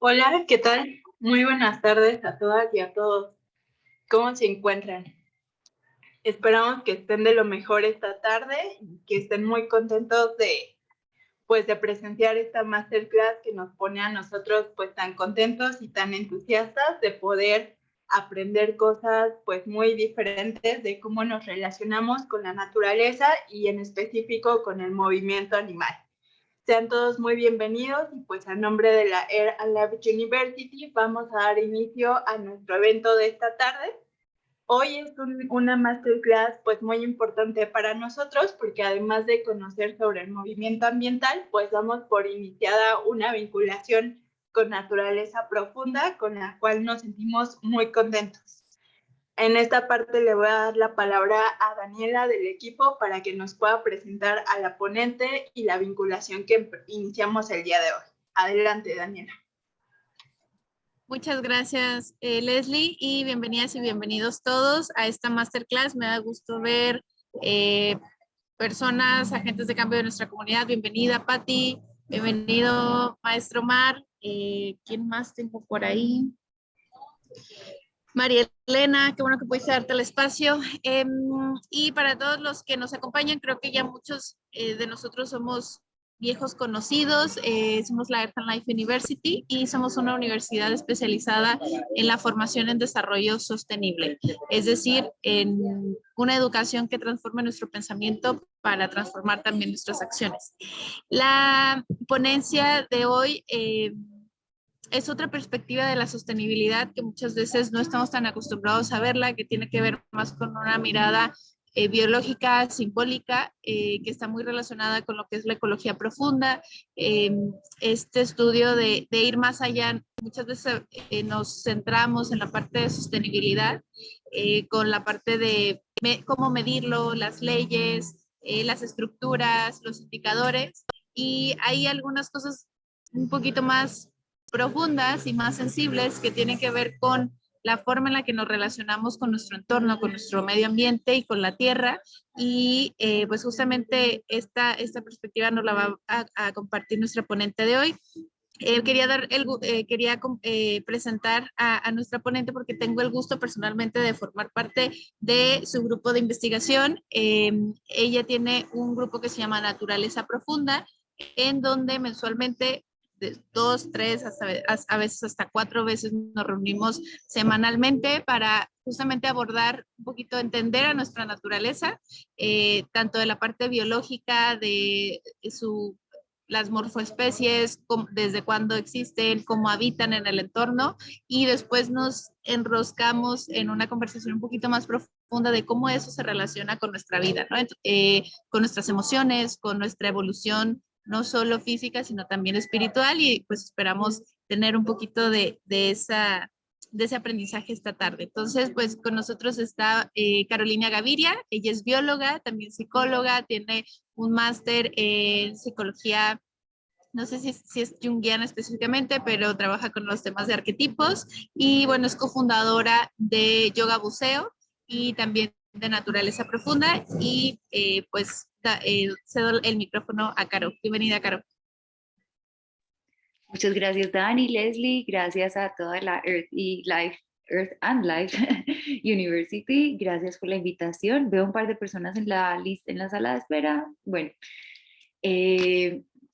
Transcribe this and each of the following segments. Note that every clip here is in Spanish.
Hola, ¿qué tal? Muy buenas tardes a todas y a todos. ¿Cómo se encuentran? Esperamos que estén de lo mejor esta tarde y que estén muy contentos de presenciar esta masterclass que nos pone a nosotros pues tan contentos y tan entusiastas de poder aprender cosas pues muy diferentes de cómo nos relacionamos con la naturaleza y en específico con el movimiento animal. Sean todos muy bienvenidos y pues a nombre de la Air Alive University vamos a dar inicio a nuestro evento de esta tarde. Hoy es una masterclass pues muy importante para nosotros porque además de conocer sobre el movimiento ambiental, pues damos por iniciada una vinculación con naturaleza profunda con la cual nos sentimos muy contentos. En esta parte le voy a dar la palabra a Daniela del equipo para que nos pueda presentar a la ponente y la vinculación que iniciamos el día de hoy. Adelante, Daniela. Muchas gracias, Leslie, y bienvenidas y bienvenidos todos a esta masterclass. Me da gusto ver personas, agentes de cambio de nuestra comunidad. Bienvenida, Patti. Bienvenido, Maestro Mar. ¿Quién más tengo por ahí? María Elena, qué bueno que pudiste darte el espacio. Y para todos los que nos acompañan, creo que ya muchos de nosotros somos viejos conocidos. Somos la Earth and Life University y somos una universidad especializada en la formación en desarrollo sostenible, es decir, en una educación que transforme nuestro pensamiento para transformar también nuestras acciones. La ponencia de hoy es otra perspectiva de la sostenibilidad que muchas veces no estamos tan acostumbrados a verla, que tiene que ver más con una mirada biológica, simbólica, que está muy relacionada con lo que es la ecología profunda. Este estudio de ir más allá, muchas veces nos centramos en la parte de sostenibilidad, con la parte de cómo medirlo, las leyes, las estructuras, los indicadores, y hay algunas cosas un poquito más profundas y más sensibles que tienen que ver con la forma en la que nos relacionamos con nuestro entorno, con nuestro medio ambiente y con la tierra. Y pues justamente esta perspectiva nos la va a compartir nuestra ponente de hoy. Quería presentar a nuestra ponente porque tengo el gusto personalmente de formar parte de su grupo de investigación. Ella tiene un grupo que se llama Naturaleza Profunda, en donde mensualmente de 2, 3, a veces hasta 4 veces nos reunimos semanalmente para justamente abordar un poquito, entender a nuestra naturaleza, tanto de la parte biológica, de las morfoespecies, desde cuándo existen, cómo habitan en el entorno, y después nos enroscamos en una conversación un poquito más profunda de cómo eso se relaciona con nuestra vida, ¿no? Con nuestras emociones, con nuestra evolución, no solo física, sino también espiritual, y pues esperamos tener un poquito de ese aprendizaje esta tarde. Entonces, pues con nosotros está Carolina Gaviria. Ella es bióloga, también psicóloga, tiene un máster en psicología, no sé si es junguiana específicamente, pero trabaja con los temas de arquetipos, y bueno, es cofundadora de Yoga Buceo y también de Naturaleza Profunda, y pues cedo el micrófono a Caro. Bienvenida, Caro. Muchas gracias, Dani, Leslie, gracias a toda la Earth and Life University, gracias por la invitación. Veo un par de personas en la lista, en la sala de espera. Bueno,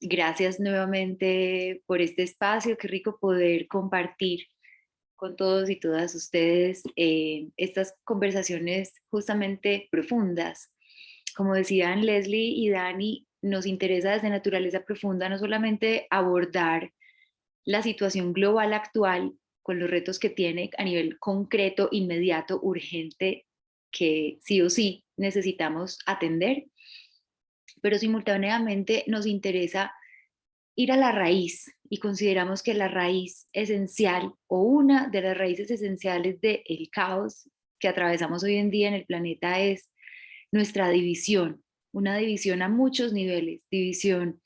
gracias nuevamente por este espacio, qué rico poder compartir con todos y todas ustedes estas conversaciones justamente profundas. Como decían Leslie y Dani, nos interesa desde Naturaleza Profunda no solamente abordar la situación global actual con los retos que tiene a nivel concreto, inmediato, urgente, que sí o sí necesitamos atender, pero simultáneamente nos interesa ir a la raíz, y consideramos que la raíz esencial o una de las raíces esenciales del caos que atravesamos hoy en día en el planeta es nuestra división, una división a muchos niveles, división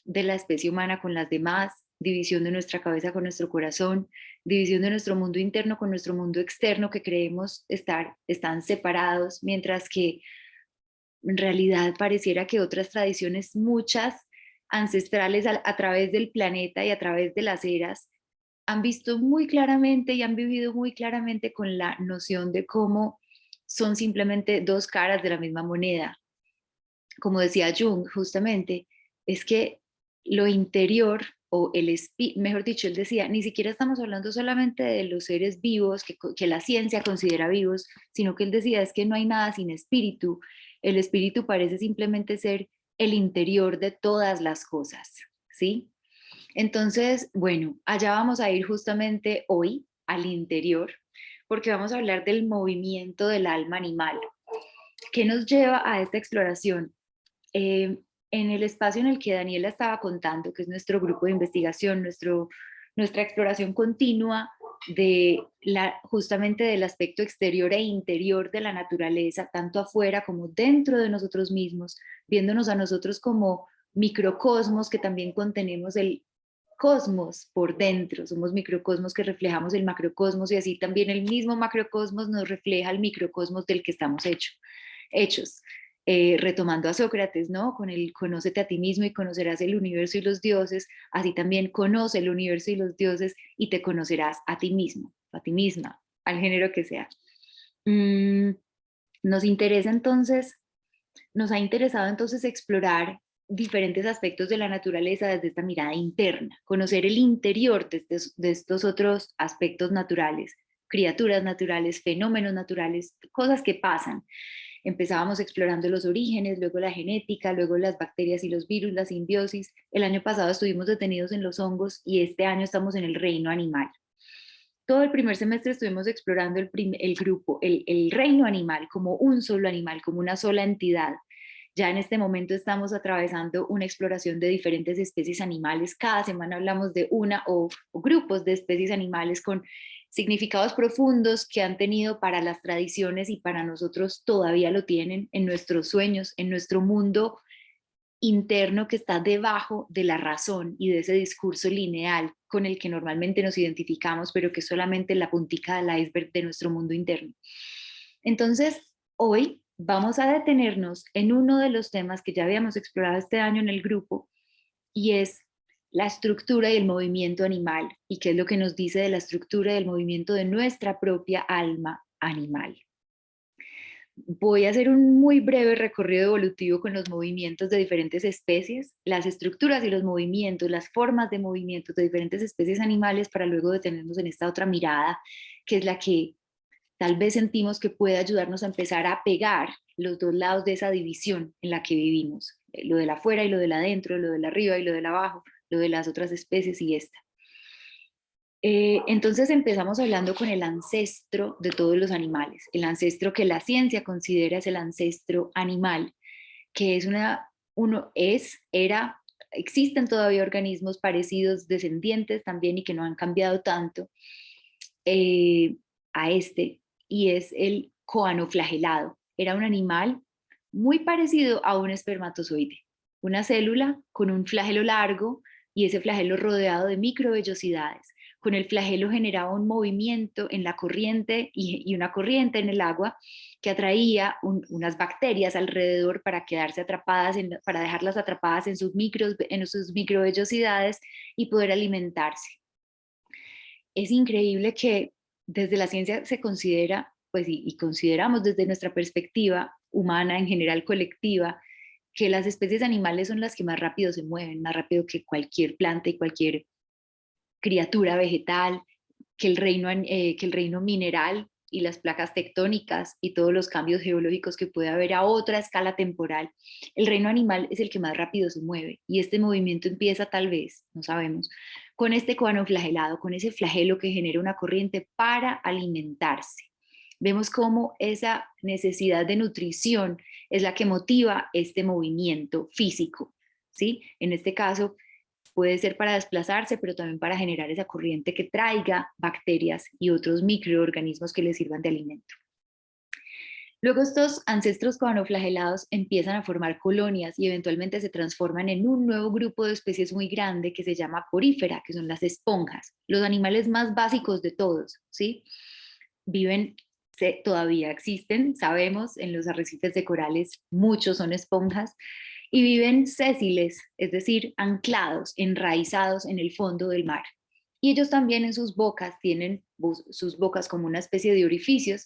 de la especie humana con las demás, división de nuestra cabeza con nuestro corazón, división de nuestro mundo interno con nuestro mundo externo, que creemos están separados, mientras que en realidad pareciera que otras tradiciones, muchas, ancestrales a través del planeta y a través de las eras, han visto muy claramente y han vivido muy claramente con la noción de cómo son simplemente dos caras de la misma moneda. Como decía Jung, justamente, es que lo interior, o el espíritu, mejor dicho, él decía, ni siquiera estamos hablando solamente de los seres vivos que la ciencia considera vivos, sino que él decía, es que no hay nada sin espíritu. El espíritu parece simplemente ser el interior de todas las cosas, ¿sí? Entonces, bueno, allá vamos a ir justamente hoy al interior, porque vamos a hablar del movimiento del alma animal. ¿Qué nos lleva a esta exploración? En el espacio en el que Daniela estaba contando, que es nuestro grupo de investigación, nuestra exploración continua justamente del aspecto exterior e interior de la naturaleza, tanto afuera como dentro de nosotros mismos, viéndonos a nosotros como microcosmos que también contenemos el cosmos por dentro, somos microcosmos que reflejamos el macrocosmos y así también el mismo macrocosmos nos refleja el microcosmos del que estamos hechos. Retomando a Sócrates, ¿no? Con el conócete a ti mismo y conocerás el universo y los dioses, así también conoce el universo y los dioses y te conocerás a ti mismo, a ti misma, al género que sea. Nos ha interesado entonces explorar diferentes aspectos de la naturaleza desde esta mirada interna, conocer el interior de estos otros aspectos naturales, criaturas naturales, fenómenos naturales, cosas que pasan. Empezábamos explorando los orígenes, luego la genética, luego las bacterias y los virus, la simbiosis. El año pasado estuvimos detenidos en los hongos y este año estamos en el reino animal. Todo el primer semestre estuvimos explorando el reino animal como un solo animal, como una sola entidad. Ya en este momento estamos atravesando una exploración de diferentes especies animales. Cada semana hablamos de una o grupos de especies animales con significados profundos que han tenido para las tradiciones y para nosotros todavía lo tienen en nuestros sueños, en nuestro mundo interno que está debajo de la razón y de ese discurso lineal con el que normalmente nos identificamos, pero que es solamente la puntica del iceberg de nuestro mundo interno. Entonces, hoy vamos a detenernos en uno de los temas que ya habíamos explorado este año en el grupo y es la estructura y el movimiento animal y qué es lo que nos dice de la estructura y el movimiento de nuestra propia alma animal. Voy a hacer un muy breve recorrido evolutivo con los movimientos de diferentes especies, las estructuras y los movimientos, las formas de movimientos de diferentes especies animales para luego detenernos en esta otra mirada, que es la que tal vez sentimos que puede ayudarnos a empezar a pegar los dos lados de esa división en la que vivimos, lo de la afuera y lo de la adentro, lo de la arriba y lo de la abajo, lo de las otras especies y esta. Entonces empezamos hablando con el ancestro de todos los animales, el ancestro que la ciencia considera es el ancestro animal, que existen todavía organismos parecidos, descendientes también y que no han cambiado tanto a este, y es el coanoflagelado. Era un animal muy parecido a un espermatozoide, una célula con un flagelo largo y ese flagelo rodeado de microvellosidades. Con el flagelo generaba un movimiento en la corriente y una corriente en el agua que atraía unas bacterias alrededor para quedarse atrapadas, para dejarlas atrapadas en sus microvellosidades y poder alimentarse. Es increíble que desde la ciencia se considera, pues y consideramos desde nuestra perspectiva humana, en general colectiva, que las especies animales son las que más rápido se mueven, más rápido que cualquier planta y cualquier criatura vegetal, que el reino mineral y las placas tectónicas y todos los cambios geológicos que puede haber a otra escala temporal. El reino animal es el que más rápido se mueve y este movimiento empieza tal vez, no sabemos, con este coanoflagelado, con ese flagelo que genera una corriente para alimentarse. Vemos cómo esa necesidad de nutrición es la que motiva este movimiento físico, ¿sí? En este caso, puede ser para desplazarse, pero también para generar esa corriente que traiga bacterias y otros microorganismos que les sirvan de alimento. Luego estos ancestros coanoflagelados empiezan a formar colonias y eventualmente se transforman en un nuevo grupo de especies muy grande que se llama porífera, que son las esponjas, los animales más básicos de todos, ¿sí? Todavía existen, sabemos, en los arrecifes de corales muchos son esponjas y viven sésiles, es decir, anclados, enraizados en el fondo del mar. Y ellos también en sus bocas tienen sus bocas como una especie de orificios,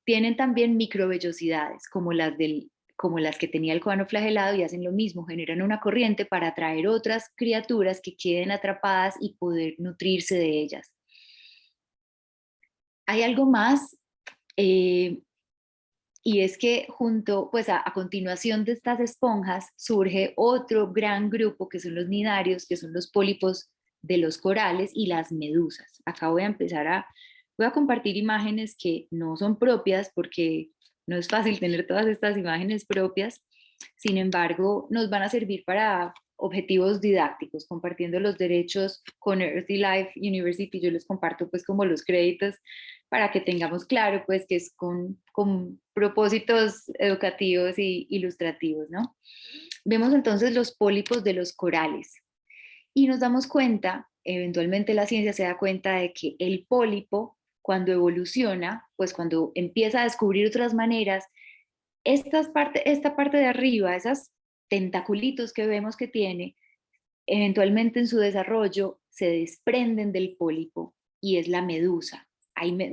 tienen también microvellosidades como las que tenía el coano flagelado y hacen lo mismo, generan una corriente para atraer otras criaturas que queden atrapadas y poder nutrirse de ellas. Hay algo más, y es que junto, pues a continuación de estas esponjas surge otro gran grupo que son los nidarios, que son los pólipos de los corales y las medusas. Acá voy a compartir imágenes que no son propias porque no es fácil tener todas estas imágenes propias, sin embargo, nos van a servir para objetivos didácticos, compartiendo los derechos con Earthy Life University. Yo les comparto pues como los créditos para que tengamos claro pues que es con propósitos educativos y ilustrativos, ¿no? Vemos entonces los pólipos de los corales y nos damos cuenta, eventualmente la ciencia se da cuenta de que el pólipo cuando evoluciona, pues cuando empieza a descubrir otras maneras, esta parte de arriba, esas tentaculitos que vemos que tiene, eventualmente en su desarrollo se desprenden del pólipo y es la medusa.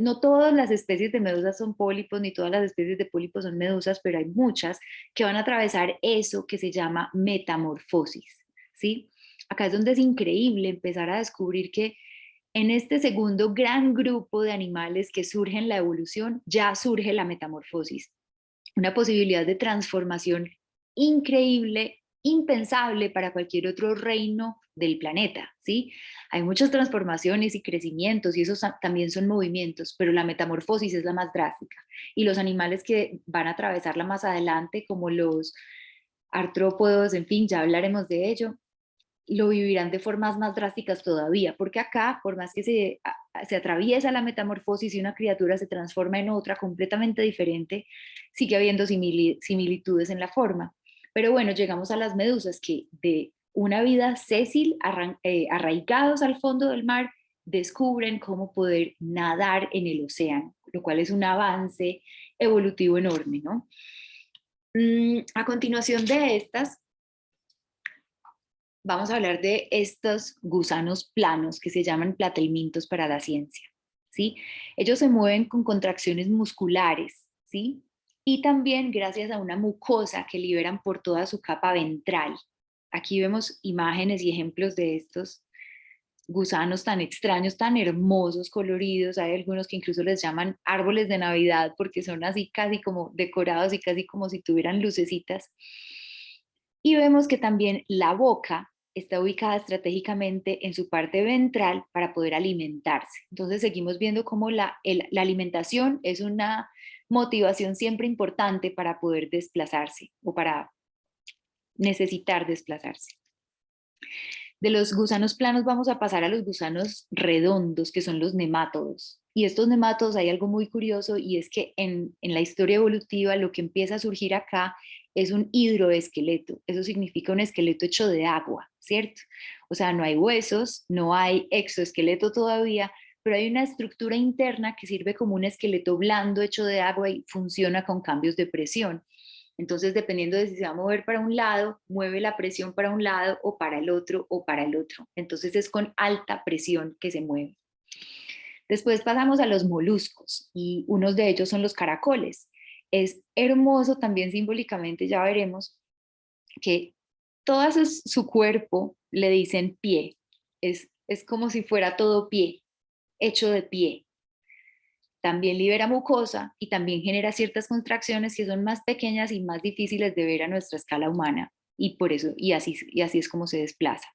No todas las especies de medusas son pólipos, ni todas las especies de pólipos son medusas, pero hay muchas que van a atravesar eso que se llama metamorfosis, ¿sí? Acá es donde es increíble empezar a descubrir que en este segundo gran grupo de animales que surge en la evolución, ya surge la metamorfosis. Una posibilidad de transformación increíble, impensable para cualquier otro reino del planeta, ¿sí? Hay muchas transformaciones y crecimientos y esos también son movimientos, pero la metamorfosis es la más drástica. Y los animales que van a atravesarla más adelante, como los artrópodos, en fin, ya hablaremos de ello, lo vivirán de formas más drásticas todavía, porque acá, por más que se atraviesa la metamorfosis y una criatura se transforma en otra completamente diferente, sigue habiendo similitudes en la forma. Pero bueno, llegamos a las medusas que de una vida sésil, arraigados al fondo del mar, descubren cómo poder nadar en el océano, lo cual es un avance evolutivo enorme, ¿no? A continuación de estas, vamos a hablar de estos gusanos planos que se llaman platelmintos para la ciencia, ¿sí? Ellos se mueven con contracciones musculares, ¿sí? Y también gracias a una mucosa que liberan por toda su capa ventral. Aquí vemos imágenes y ejemplos de estos gusanos tan extraños, tan hermosos, coloridos. Hay algunos que incluso les llaman árboles de Navidad porque son así casi como decorados y casi como si tuvieran lucecitas. Y vemos que también la boca está ubicada estratégicamente en su parte ventral para poder alimentarse. Entonces seguimos viendo cómo la alimentación es una motivación siempre importante para poder desplazarse o para necesitar desplazarse. De los gusanos planos vamos a pasar a los gusanos redondos, que son los nemátodos. Y estos nemátodos hay algo muy curioso y es que en la historia evolutiva lo que empieza a surgir acá es un hidroesqueleto. Eso significa un esqueleto hecho de agua, ¿cierto? O sea, no hay huesos, no hay exoesqueleto todavía, pero hay una estructura interna que sirve como un esqueleto blando hecho de agua y funciona con cambios de presión. Entonces, dependiendo de si se va a mover para un lado, mueve la presión para un lado o para el otro o para el otro. Entonces es con alta presión que se mueve. Después pasamos a los moluscos y unos de ellos son los caracoles. Es hermoso también simbólicamente, ya veremos, que todo su cuerpo le dicen pie. Es como si fuera todo pie, hecho de pie. También libera mucosa y también genera ciertas contracciones que son más pequeñas y más difíciles de ver a nuestra escala humana y por eso y así es como se desplaza.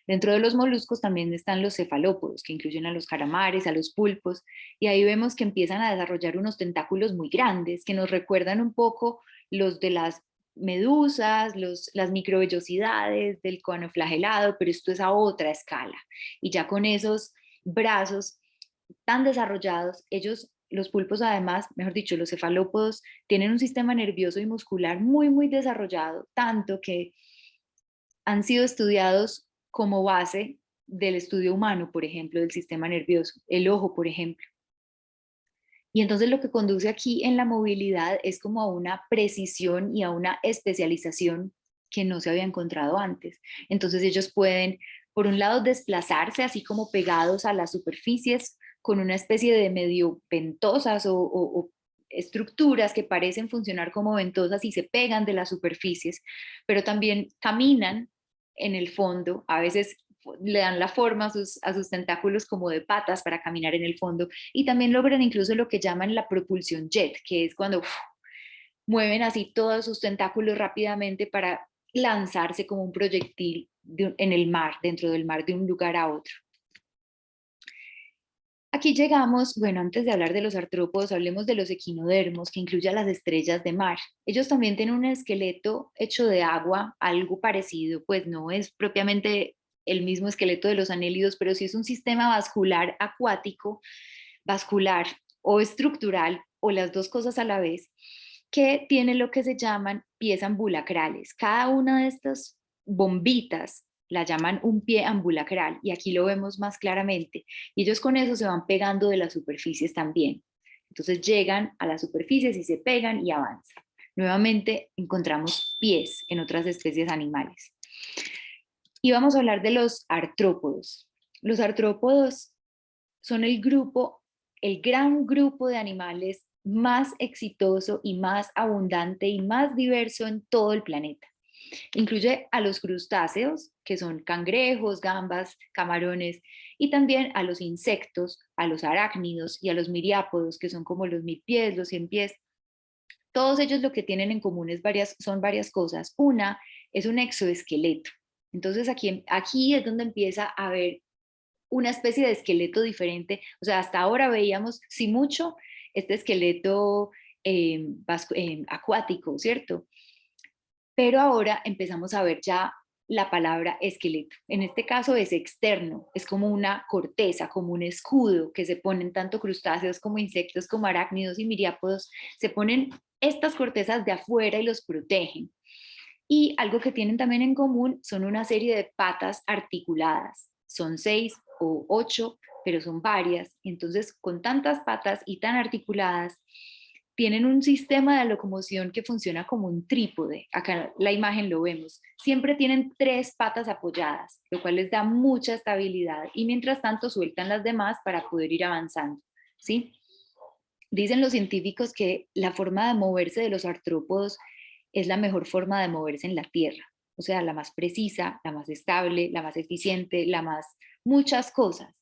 Dentro de los moluscos también están los cefalópodos, que incluyen a los calamares, a los pulpos, y ahí vemos que empiezan a desarrollar unos tentáculos muy grandes que nos recuerdan un poco los de las medusas, las microvellosidades del coano flagelado, pero esto es a otra escala. Y ya con esos brazos tan desarrollados, los pulpos además, mejor dicho, los cefalópodos, tienen un sistema nervioso y muscular muy, muy desarrollado, tanto que han sido estudiados como base del estudio humano, por ejemplo, del sistema nervioso, el ojo, por ejemplo. Y entonces lo que conduce aquí en la movilidad es como a una precisión y a una especialización que no se había encontrado antes. Entonces ellos pueden, por un lado, desplazarse así como pegados a las superficies con una especie de medio ventosas o estructuras que parecen funcionar como ventosas y se pegan de las superficies, pero también caminan en el fondo, a veces le dan la forma a sus tentáculos como de patas para caminar en el fondo, y también logran incluso lo que llaman la propulsión jet, que es cuando mueven así todos sus tentáculos rápidamente para lanzarse como un proyectil en el mar, dentro del mar, de un lugar a otro. Aquí llegamos, bueno, antes de hablar de los artrópodos, hablemos de los equinodermos, que incluye a las estrellas de mar. Ellos también tienen un esqueleto hecho de agua, algo parecido, pues no es propiamente el mismo esqueleto de los anélidos, pero sí es un sistema vascular acuático, vascular o estructural, o las dos cosas a la vez, que tiene lo que se llaman pies ambulacrales. Cada una de estas bombitas la llaman un pie ambulacral, y aquí lo vemos más claramente, y ellos con eso se van pegando de las superficies también. Entonces llegan a las superficies y se pegan y avanzan. Nuevamente encontramos pies en otras especies animales. Y vamos a hablar de los artrópodos. Los artrópodos son el gran grupo de animales más exitoso y más abundante y más diverso en todo el planeta. Incluye a los crustáceos, que son cangrejos, gambas, camarones, y también a los insectos, a los arácnidos y a los miriápodos, que son como los milpies, los ciempiés. Todos ellos lo que tienen en común son varias cosas. Una es un exoesqueleto. Entonces aquí es donde empieza a haber una especie de esqueleto diferente. O sea, hasta ahora veíamos, si mucho, este esqueleto acuático, ¿cierto? Pero ahora empezamos a ver ya la palabra esqueleto. En este caso es externo, es como una corteza, como un escudo que se ponen tanto crustáceos como insectos, como arácnidos y miriápodos. Se ponen estas cortezas de afuera y los protegen. Y algo que tienen también en común son una serie de patas articuladas. Son 6 o 8, pero son varias. Entonces, con tantas patas y tan articuladas, tienen un sistema de locomoción que funciona como un trípode. Acá la imagen lo vemos. Siempre tienen 3 patas apoyadas, lo cual les da mucha estabilidad, y mientras tanto sueltan las demás para poder ir avanzando, ¿sí? Dicen los científicos que la forma de moverse de los artrópodos es la mejor forma de moverse en la Tierra. O sea, la más precisa, la más estable, la más eficiente, muchas cosas.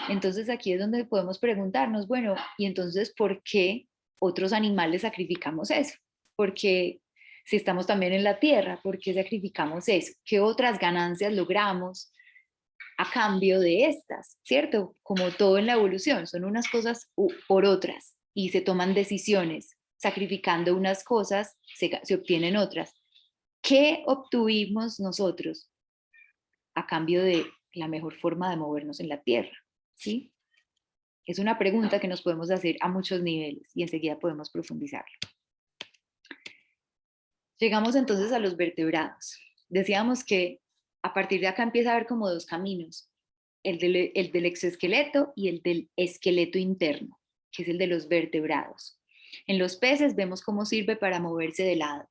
Entonces aquí es donde podemos preguntarnos, bueno, ¿y entonces por qué otros animales sacrificamos eso? Porque si estamos también en la Tierra, ¿por qué sacrificamos eso? ¿Qué otras ganancias logramos a cambio de estas? ¿Cierto? Como todo en la evolución, son unas cosas por otras, y se toman decisiones. Sacrificando unas cosas, se obtienen otras. ¿Qué obtuvimos nosotros a cambio de la mejor forma de movernos en la Tierra? ¿Sí? Es una pregunta que nos podemos hacer a muchos niveles, y enseguida podemos profundizarlo. Llegamos entonces a los vertebrados. Decíamos que a partir de acá empieza a haber como 2 caminos, el del exoesqueleto y el del esqueleto interno, que es el de los vertebrados. En los peces vemos cómo sirve para moverse de lado,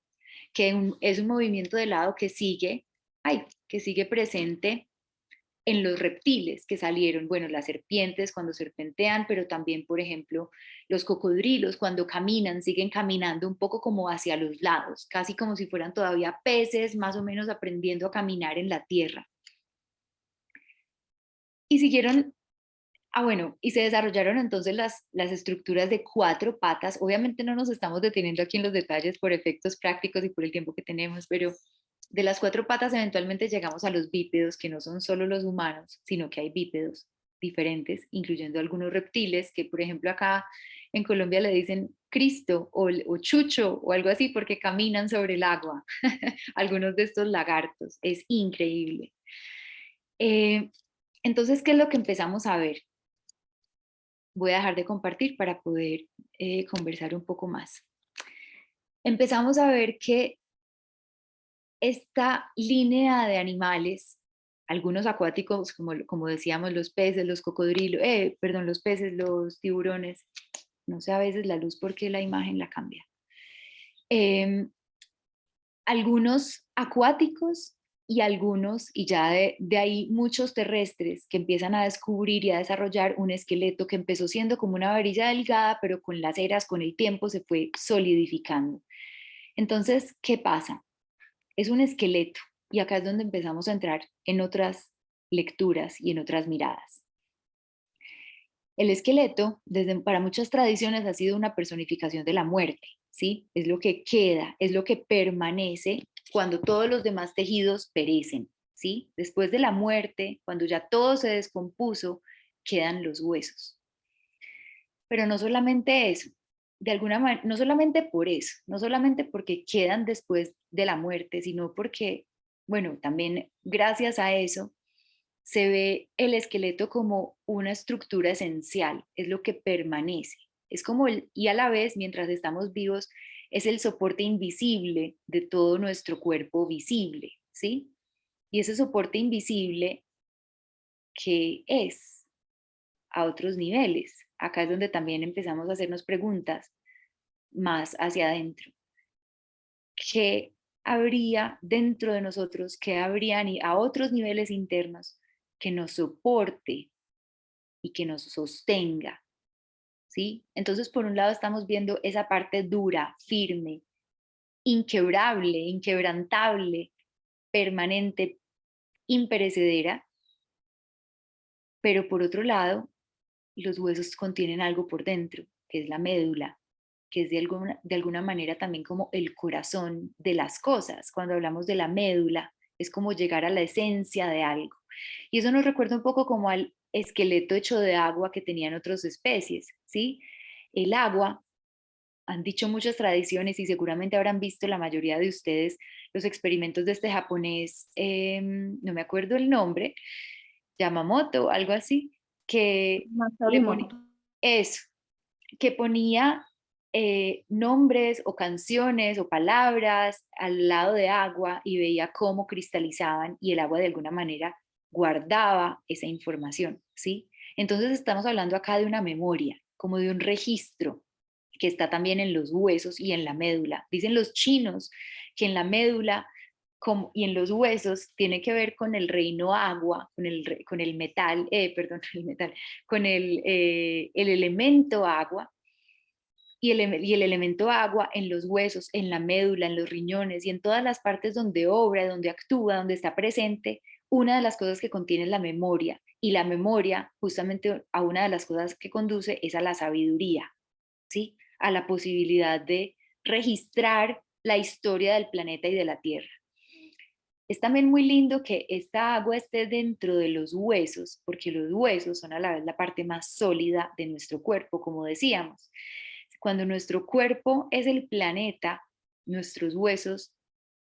que es un movimiento de lado que sigue presente en los reptiles que salieron, bueno, las serpientes cuando serpentean, pero también, por ejemplo, los cocodrilos cuando caminan, siguen caminando un poco como hacia los lados, casi como si fueran todavía peces, más o menos aprendiendo a caminar en la tierra. Y siguieron, bueno, y se desarrollaron entonces las estructuras de 4 patas. Obviamente no nos estamos deteniendo aquí en los detalles por efectos prácticos y por el tiempo que tenemos, pero de las 4 patas eventualmente llegamos a los bípedos, que no son solo los humanos, sino que hay bípedos diferentes, incluyendo algunos reptiles que, por ejemplo, acá en Colombia le dicen Cristo o Chucho o algo así porque caminan sobre el agua. Algunos de estos lagartos. Es increíble. Entonces, ¿qué es lo que empezamos a ver? Voy a dejar de compartir para poder conversar un poco más. Empezamos a ver que esta línea de animales, algunos acuáticos, como decíamos, los peces, los cocodrilos, los peces, los tiburones, no sé a veces la luz porque la imagen la cambia. algunos acuáticos y algunos, y ya de ahí muchos terrestres que empiezan a descubrir y a desarrollar un esqueleto que empezó siendo como una varilla delgada, pero con las eras, con el tiempo, se fue solidificando. Entonces, ¿qué pasa? Es un esqueleto, y acá es donde empezamos a entrar en otras lecturas y en otras miradas. El esqueleto, para muchas tradiciones, ha sido una personificación de la muerte, ¿sí? Es lo que queda, es lo que permanece cuando todos los demás tejidos perecen, ¿sí? Después de la muerte, cuando ya todo se descompuso, quedan los huesos. Pero no solamente eso, de alguna manera, no solamente por eso, no solamente porque quedan después de la muerte, sino porque, bueno, también gracias a eso, se ve el esqueleto como una estructura esencial, es lo que permanece. Es como y a la vez, mientras estamos vivos, es el soporte invisible de todo nuestro cuerpo visible, ¿sí? Y ese soporte invisible que es a otros niveles. Acá es donde también empezamos a hacernos preguntas más hacia adentro. ¿Qué habría dentro de nosotros? ¿Qué habría a otros niveles internos que nos soporte y que nos sostenga? ¿Sí? Entonces, por un lado estamos viendo esa parte dura, firme, inquebrable, inquebrantable, permanente, imperecedera, pero por otro lado, los huesos contienen algo por dentro, que es la médula, que es de alguna manera también como el corazón de las cosas. Cuando hablamos de la médula, es como llegar a la esencia de algo. Y eso nos recuerda un poco como al esqueleto hecho de agua que tenían otras especies, ¿sí? El agua, han dicho muchas tradiciones y seguramente habrán visto la mayoría de ustedes los experimentos de este japonés, no me acuerdo el nombre, Yamamoto, algo así, que Masaru le ponía Emoto. eso, que ponía nombres o canciones o palabras al lado de agua y veía cómo cristalizaban y el agua de alguna manera guardaba esa información, ¿sí? Entonces estamos hablando acá de una memoria, como de un registro que está también en los huesos y en la médula. Dicen los chinos que en la médula y en los huesos tiene que ver con el reino agua, con el metal, perdón, el metal, con el elemento agua, y el elemento agua en los huesos, en la médula, en los riñones y en todas las partes donde obra, donde actúa, donde está presente, una de las cosas que contiene es la memoria. Y la memoria, justamente a una de las cosas que conduce es a la sabiduría, ¿sí? A la posibilidad de registrar la historia del planeta y de la Tierra. Es también muy lindo que esta agua esté dentro de los huesos, porque los huesos son a la vez la parte más sólida de nuestro cuerpo, como decíamos. Cuando nuestro cuerpo es el planeta, nuestros huesos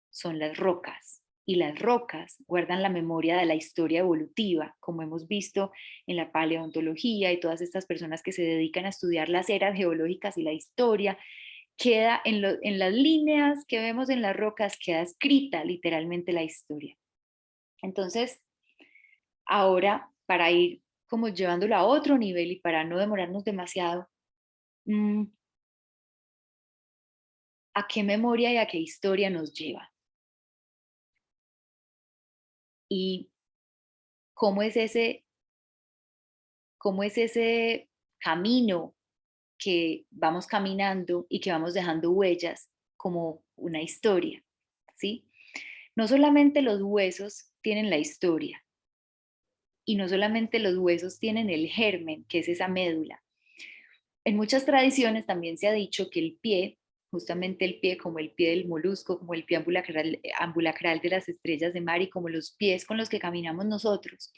son las rocas. Y las rocas guardan la memoria de la historia evolutiva, como hemos visto en la paleontología y todas estas personas que se dedican a estudiar las eras geológicas y la historia. Queda en las líneas que vemos en las rocas, queda escrita literalmente la historia. Entonces, ahora, para ir como llevándolo a otro nivel y para no demorarnos demasiado, ¿a qué memoria y a qué historia nos lleva? Y cómo es ese camino que vamos caminando y que vamos dejando huellas como una historia, ¿sí? No solamente los huesos tienen la historia y no solamente los huesos tienen el germen, que es esa médula. En muchas tradiciones también se ha dicho que el pie, justamente el pie como el pie del molusco, como el pie ambulacral de las estrellas de mar y como los pies con los que caminamos nosotros,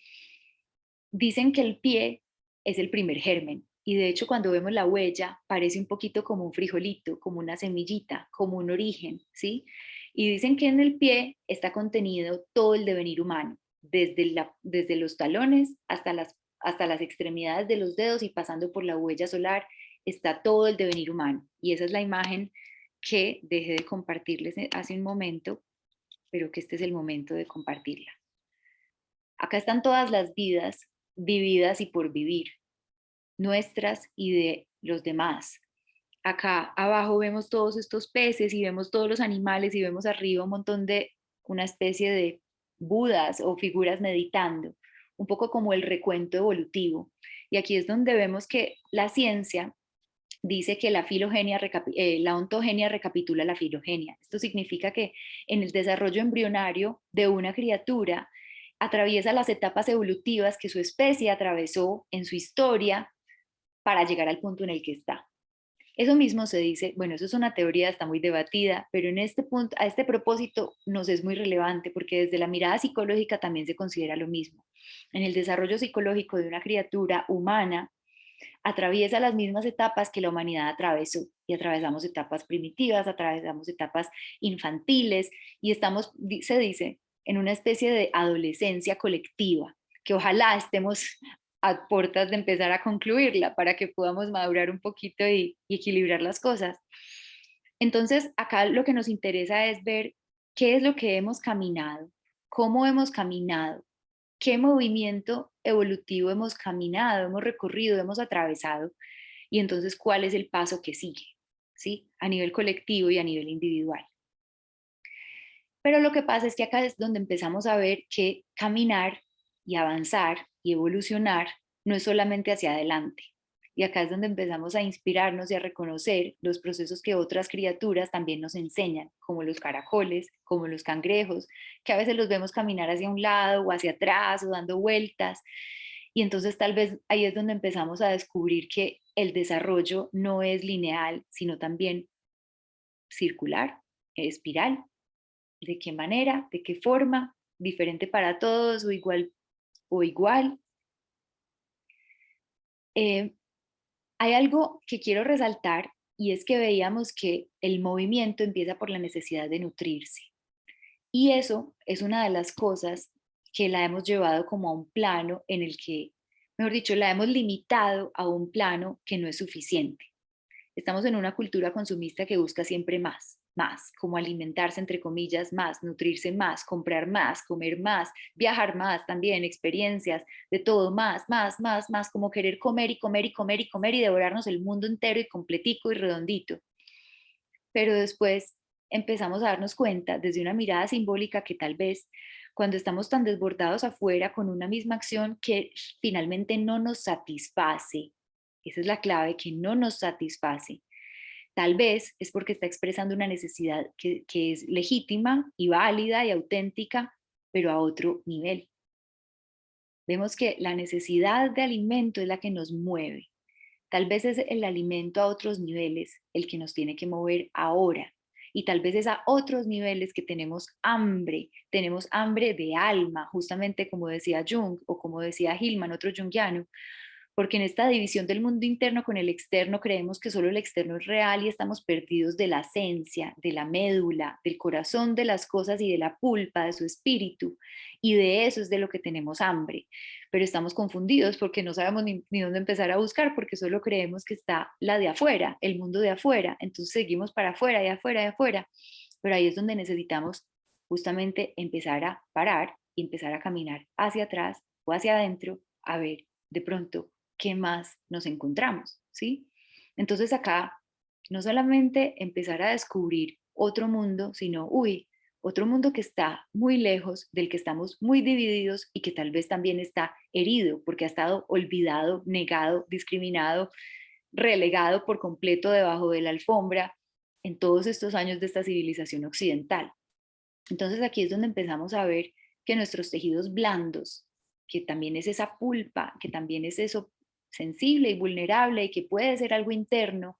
dicen que el pie es el primer germen. Y de hecho, cuando vemos la huella, parece un poquito como un frijolito, como una semillita, como un origen, ¿sí? Y dicen que en el pie está contenido todo el devenir humano, desde los talones hasta las extremidades de los dedos y pasando por la huella solar, está todo el devenir humano. Y esa es la imagen que dejé de compartirles hace un momento, pero que este es el momento de compartirla. Acá están todas las vidas vividas y por vivir, nuestras y de los demás. acá abajo vemos todos estos peces y vemos todos los animales y vemos arriba un montón de una especie de budas o figuras meditando, un poco como el recuento evolutivo. Y aquí es donde vemos que la ciencia dice que la ontogenia recapitula la filogenia. Esto significa que en el desarrollo embrionario de una criatura atraviesa las etapas evolutivas que su especie atravesó en su historia para llegar al punto en el que está. Eso mismo se dice, bueno, eso es una teoría, está muy debatida, pero en este punto, a este propósito nos es muy relevante porque desde la mirada psicológica también se considera lo mismo. En el desarrollo psicológico de una criatura humana, atraviesa las mismas etapas que la humanidad atravesó y atravesamos etapas primitivas, atravesamos etapas infantiles y estamos, se dice, en una especie de adolescencia colectiva, que ojalá estemos a puertas de empezar a concluirla para que podamos madurar un poquito y equilibrar las cosas. Entonces, acá lo que nos interesa es ver qué es lo que hemos caminado, cómo hemos caminado, qué movimiento evolutivo hemos caminado, hemos recorrido, hemos atravesado, y entonces cuál es el paso que sigue, ¿sí? A nivel colectivo y a nivel individual. Pero lo que pasa es que acá es donde empezamos a ver que caminar y avanzar y evolucionar no es solamente hacia adelante. Y acá es donde empezamos a inspirarnos y a reconocer los procesos que otras criaturas también nos enseñan, como los caracoles, como los cangrejos, que a veces los vemos caminar hacia un lado o hacia atrás o dando vueltas. Y entonces tal vez ahí es donde empezamos a descubrir que el desarrollo no es lineal, sino también circular, espiral. ¿De qué manera? ¿De qué forma? ¿Diferente para todos o igual? Hay algo que quiero resaltar y es que veíamos que el movimiento empieza por la necesidad de nutrirse. Y eso es una de las cosas que la hemos llevado como a un plano en el que, mejor dicho, la hemos limitado a un plano que no es suficiente. Estamos en una cultura consumista que busca siempre más, como alimentarse entre comillas más, nutrirse más, comprar más, comer más, viajar más también, experiencias, de todo más, como querer comer y comer y comer y comer y devorarnos el mundo entero y completico y redondito. Pero después empezamos a darnos cuenta desde una mirada simbólica que tal vez cuando estamos tan desbordados afuera con una misma acción que finalmente no nos satisface, esa es la clave, que no nos satisface. Tal vez es porque está expresando una necesidad que es legítima y válida y auténtica, pero a otro nivel. Vemos que la necesidad de alimento es la que nos mueve. Tal vez es el alimento a otros niveles el que nos tiene que mover ahora. Y tal vez es a otros niveles que tenemos hambre de alma, justamente como decía Jung o como decía Hillman, otro jungiano, porque en esta división del mundo interno con el externo creemos que solo el externo es real y estamos perdidos de la esencia, de la médula, del corazón de las cosas y de la pulpa de su espíritu. Y de eso es de lo que tenemos hambre. Pero estamos confundidos porque no sabemos ni dónde empezar a buscar porque solo creemos que está la de afuera, el mundo de afuera. Entonces seguimos para afuera y afuera y afuera. Pero ahí es donde necesitamos justamente empezar a parar y empezar a caminar hacia atrás o hacia adentro a ver de pronto qué más nos encontramos, ¿sí? Entonces acá no solamente empezar a descubrir otro mundo, sino, otro mundo que está muy lejos, del que estamos muy divididos y que tal vez también está herido porque ha estado olvidado, negado, discriminado, relegado por completo debajo de la alfombra en todos estos años de esta civilización occidental. Entonces aquí es donde empezamos a ver que nuestros tejidos blandos, que también es esa pulpa, que también es eso sensible y vulnerable y que puede ser algo interno,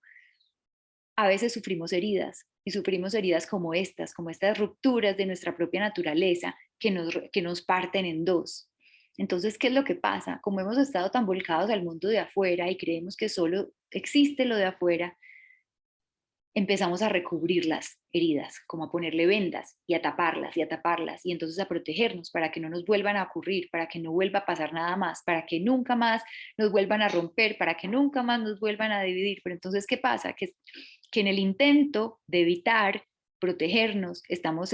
a veces sufrimos heridas y sufrimos heridas como estas rupturas de nuestra propia naturaleza que nos parten en dos. Entonces, ¿qué es lo que pasa? Como hemos estado tan volcados al mundo de afuera y creemos que solo existe lo de afuera, empezamos a recubrir las heridas, como a ponerle vendas y a taparlas y entonces a protegernos para que no nos vuelvan a ocurrir, para que no vuelva a pasar nada más, para que nunca más nos vuelvan a romper, para que nunca más nos vuelvan a dividir. Pero entonces, ¿qué pasa? Que en el intento de evitar protegernos, estamos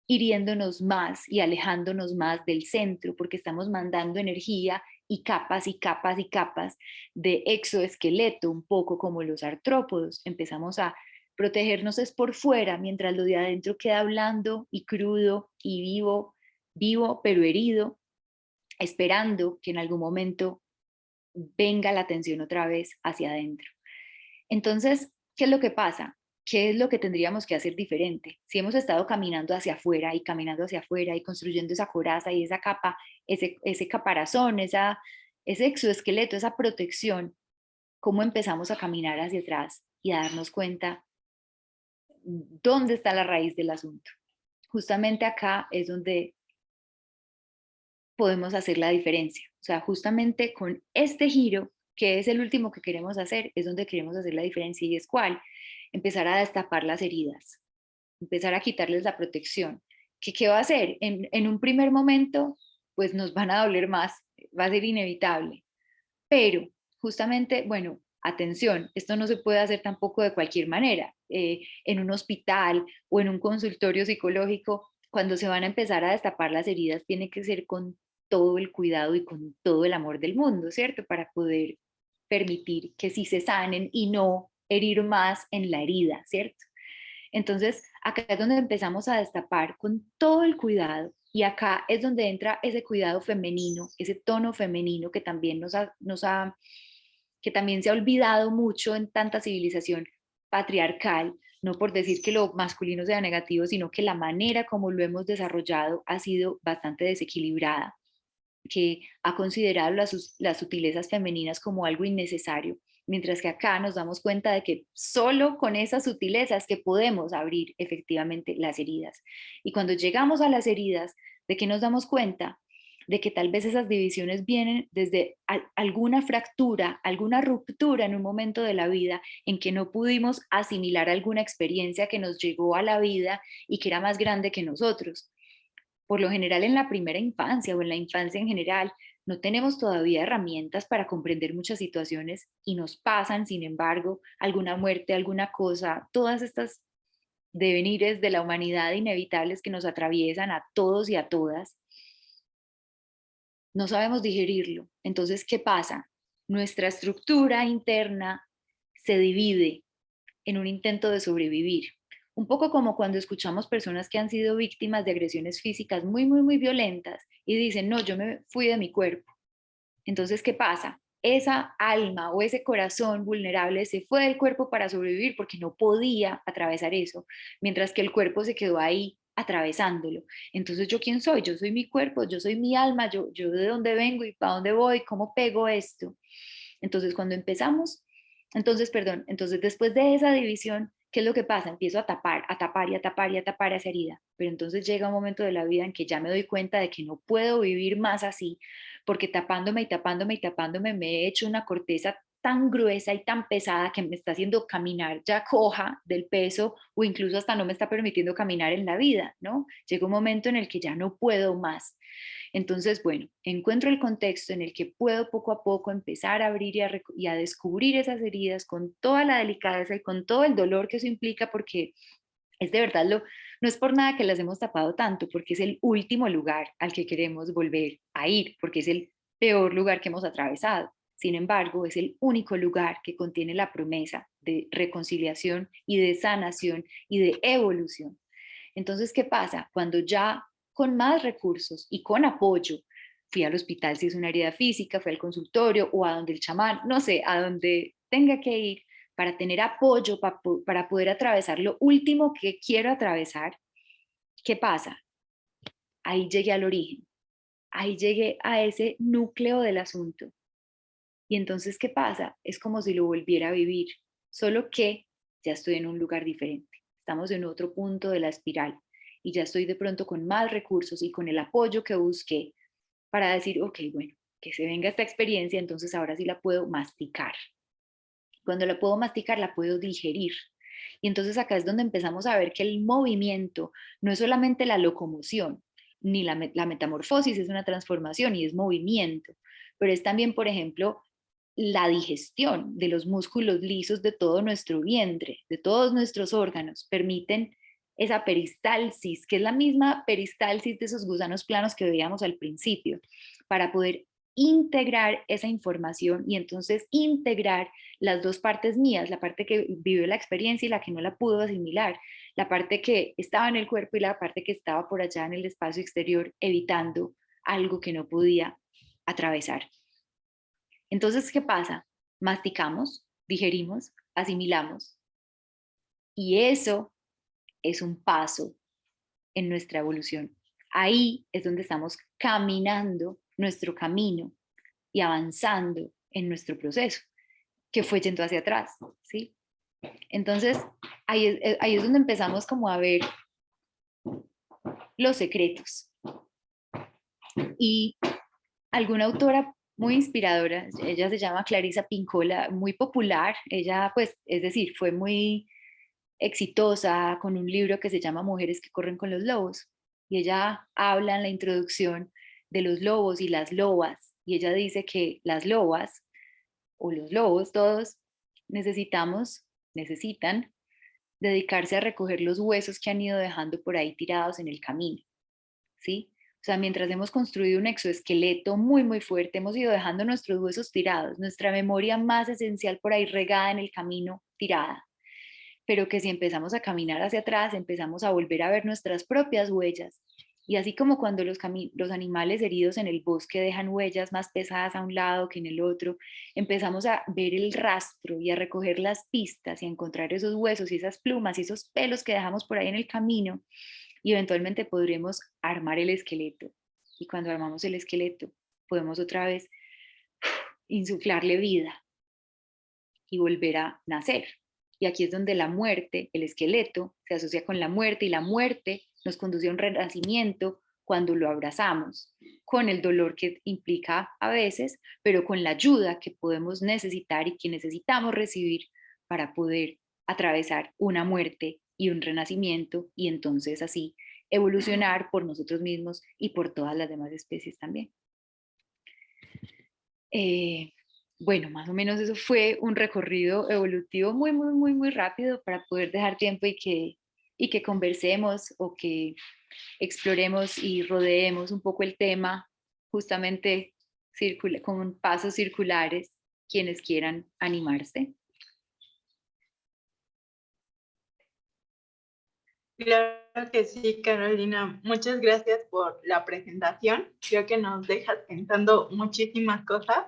hiriéndonos más y alejándonos más del centro, porque estamos mandando energía y capas y capas y capas de exoesqueleto, un poco como los artrópodos. Empezamos a protegernos es por fuera, mientras lo de adentro queda blando y crudo y vivo, vivo pero herido, esperando que en algún momento venga la atención otra vez hacia adentro. Entonces, ¿qué es lo que pasa? ¿Qué es lo que tendríamos que hacer diferente? Si hemos estado caminando hacia afuera y construyendo esa coraza y esa capa, ese caparazón, ese exoesqueleto, esa protección, ¿cómo empezamos a caminar hacia atrás y a darnos cuenta dónde está la raíz del asunto? Justamente acá es donde podemos hacer la diferencia. O sea, justamente con este giro, que es el último que queremos hacer, es donde queremos hacer la diferencia. ¿Y es cuál? Empezar a destapar las heridas, empezar a quitarles la protección. ¿Qué va a hacer? En un primer momento, pues nos van a doler más, va a ser inevitable. Pero justamente, bueno, atención, esto no se puede hacer tampoco de cualquier manera. En un hospital o en un consultorio psicológico, cuando se van a empezar a destapar las heridas, tiene que ser con todo el cuidado y con todo el amor del mundo, ¿cierto? Para poder permitir que sí se sanen y no herir más en la herida, ¿cierto? Entonces, acá es donde empezamos a destapar con todo el cuidado y acá es donde entra ese cuidado femenino, ese tono femenino que también que también se ha olvidado mucho en tanta civilización patriarcal, no por decir que lo masculino sea negativo, sino que la manera como lo hemos desarrollado ha sido bastante desequilibrada, que ha considerado las sutilezas femeninas como algo innecesario, mientras que acá nos damos cuenta de que solo con esas sutilezas que podemos abrir efectivamente las heridas. Y cuando llegamos a las heridas, ¿de qué nos damos cuenta? De que tal vez esas divisiones vienen desde alguna fractura, alguna ruptura en un momento de la vida en que no pudimos asimilar alguna experiencia que nos llegó a la vida y que era más grande que nosotros. Por lo general en la primera infancia o en la infancia en general, no tenemos todavía herramientas para comprender muchas situaciones y nos pasan, sin embargo, alguna muerte, alguna cosa, todas estas devenires de la humanidad inevitables que nos atraviesan a todos y a todas, no sabemos digerirlo. Entonces, ¿qué pasa? Nuestra estructura interna se divide en un intento de sobrevivir. Un poco como cuando escuchamos personas que han sido víctimas de agresiones físicas muy, muy, muy violentas y dicen, no, yo me fui de mi cuerpo. Entonces, ¿qué pasa? Esa alma o ese corazón vulnerable se fue del cuerpo para sobrevivir porque no podía atravesar eso, mientras que el cuerpo se quedó ahí atravesándolo. Entonces, ¿yo quién soy? Yo soy mi cuerpo, yo soy mi alma, yo de dónde vengo y para dónde voy, cómo pego esto. Entonces, cuando empezamos, entonces después de esa división, ¿qué es lo que pasa? Empiezo a tapar, a tapar y a tapar y a tapar esa herida. Pero entonces llega un momento de la vida en que ya me doy cuenta de que no puedo vivir más así, porque tapándome y tapándome y tapándome me he hecho una corteza tan gruesa y tan pesada que me está haciendo caminar ya coja del peso o incluso hasta no me está permitiendo caminar en la vida, ¿no? Llega un momento en el que ya no puedo más. Entonces, bueno, encuentro el contexto en el que puedo poco a poco empezar a abrir y a descubrir esas heridas con toda la delicadeza y con todo el dolor que eso implica, porque es de verdad, no es por nada que las hemos tapado tanto, porque es el último lugar al que queremos volver a ir, porque es el peor lugar que hemos atravesado. Sin embargo, es el único lugar que contiene la promesa de reconciliación y de sanación y de evolución. Entonces, ¿qué pasa? Cuando ya con más recursos y con apoyo, fui al hospital si es una herida física, fui al consultorio o a donde el chamán, no sé, a donde tenga que ir para tener apoyo, para poder atravesar lo último que quiero atravesar, ¿qué pasa? Ahí llegué al origen, ahí llegué a ese núcleo del asunto. Y entonces, ¿qué pasa? Es como si lo volviera a vivir, solo que ya estoy en un lugar diferente. Estamos en otro punto de la espiral y ya estoy de pronto con más recursos y con el apoyo que busqué para decir, ok, bueno, que se venga esta experiencia, entonces ahora sí la puedo masticar. Cuando la puedo masticar, la puedo digerir. Y entonces acá es donde empezamos a ver que el movimiento no es solamente la locomoción, ni la metamorfosis es una transformación y es movimiento, pero es también, por ejemplo, la digestión de los músculos lisos de todo nuestro vientre, de todos nuestros órganos, permiten esa peristalsis, que es la misma peristalsis de esos gusanos planos que veíamos al principio, para poder integrar esa información y entonces integrar las dos partes mías, la parte que vivió la experiencia y la que no la pudo asimilar, la parte que estaba en el cuerpo y la parte que estaba por allá en el espacio exterior, evitando algo que no podía atravesar. Entonces, ¿qué pasa? Masticamos, digerimos, asimilamos, y eso es un paso en nuestra evolución. Ahí es donde estamos caminando nuestro camino y avanzando en nuestro proceso, que fue yendo hacia atrás, ¿sí? Entonces, ahí es donde empezamos como a ver los secretos. Y alguna autora muy inspiradora, ella se llama Clarisa Pinkola, muy popular, ella pues, es decir, fue muy exitosa con un libro que se llama Mujeres que corren con los lobos, y ella habla en la introducción de los lobos y las lobas, y ella dice que las lobas o los lobos todos necesitan dedicarse a recoger los huesos que han ido dejando por ahí tirados en el camino, ¿sí? O sea, mientras hemos construido un exoesqueleto muy, muy fuerte, hemos ido dejando nuestros huesos tirados, nuestra memoria más esencial por ahí regada en el camino, tirada. Pero que si empezamos a caminar hacia atrás, empezamos a volver a ver nuestras propias huellas. Y así como cuando los animales heridos en el bosque dejan huellas más pesadas a un lado que en el otro, empezamos a ver el rastro y a recoger las pistas y a encontrar esos huesos y esas plumas y esos pelos que dejamos por ahí en el camino, y eventualmente podremos armar el esqueleto. Y cuando armamos el esqueleto, podemos otra vez insuflarle vida y volver a nacer. Y aquí es donde la muerte, el esqueleto, se asocia con la muerte, y la muerte nos conduce a un renacimiento cuando lo abrazamos, con el dolor que implica a veces, pero con la ayuda que podemos necesitar y que necesitamos recibir para poder atravesar una muerte y un renacimiento, y entonces así evolucionar por nosotros mismos y por todas las demás especies también. Bueno, más o menos eso fue un recorrido evolutivo muy, muy, muy, muy rápido para poder dejar tiempo y que conversemos o que exploremos y rodeemos un poco el tema, justamente con pasos circulares, quienes quieran animarse. Claro que sí, Carolina. Muchas gracias por la presentación. Creo que nos dejas pensando muchísimas cosas.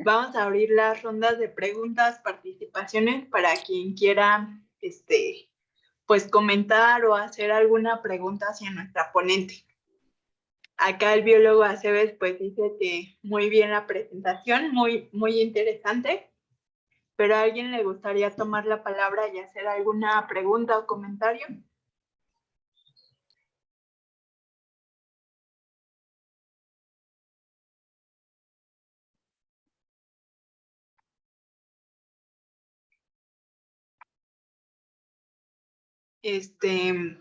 Vamos a abrir las rondas de preguntas, participaciones para quien quiera, pues comentar o hacer alguna pregunta hacia nuestra ponente. Acá el biólogo Aceves pues dice que muy bien la presentación, muy, muy interesante, pero ¿a alguien le gustaría tomar la palabra y hacer alguna pregunta o comentario?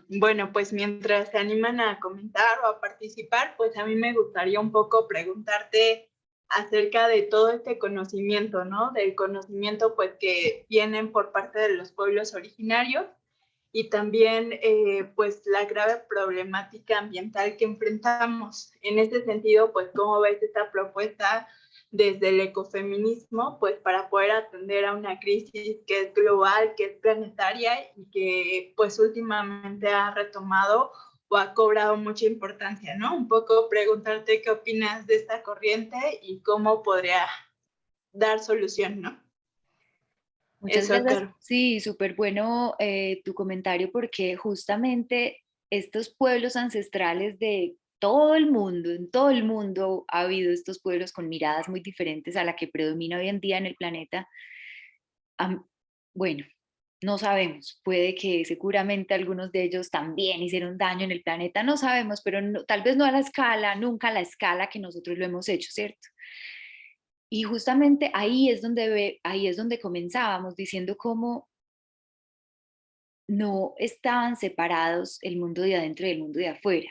Bueno, pues mientras se animan a comentar o a participar, pues a mí me gustaría un poco preguntarte acerca de todo este conocimiento, ¿no? Del conocimiento pues que vienen por parte de los pueblos originarios, y también pues la grave problemática ambiental que enfrentamos. En este sentido, pues ¿cómo ves esta propuesta desde el ecofeminismo, pues para poder atender a una crisis que es global, que es planetaria y que pues últimamente ha retomado o ha cobrado mucha importancia, ¿no? Un poco preguntarte qué opinas de esta corriente y cómo podría dar solución, ¿no? Muchas Eso, gracias. Caro. Sí, súper bueno tu comentario, porque justamente estos pueblos ancestrales de todo el mundo, en todo el mundo ha habido estos pueblos con miradas muy diferentes a la que predomina hoy en día en el planeta. Bueno, no sabemos, puede que seguramente algunos de ellos también hicieron daño en el planeta, no sabemos, pero tal vez no a la escala, nunca a la escala que nosotros lo hemos hecho, ¿cierto? Y justamente ahí es donde comenzábamos diciendo cómo no estaban separados el mundo de adentro y el mundo de afuera.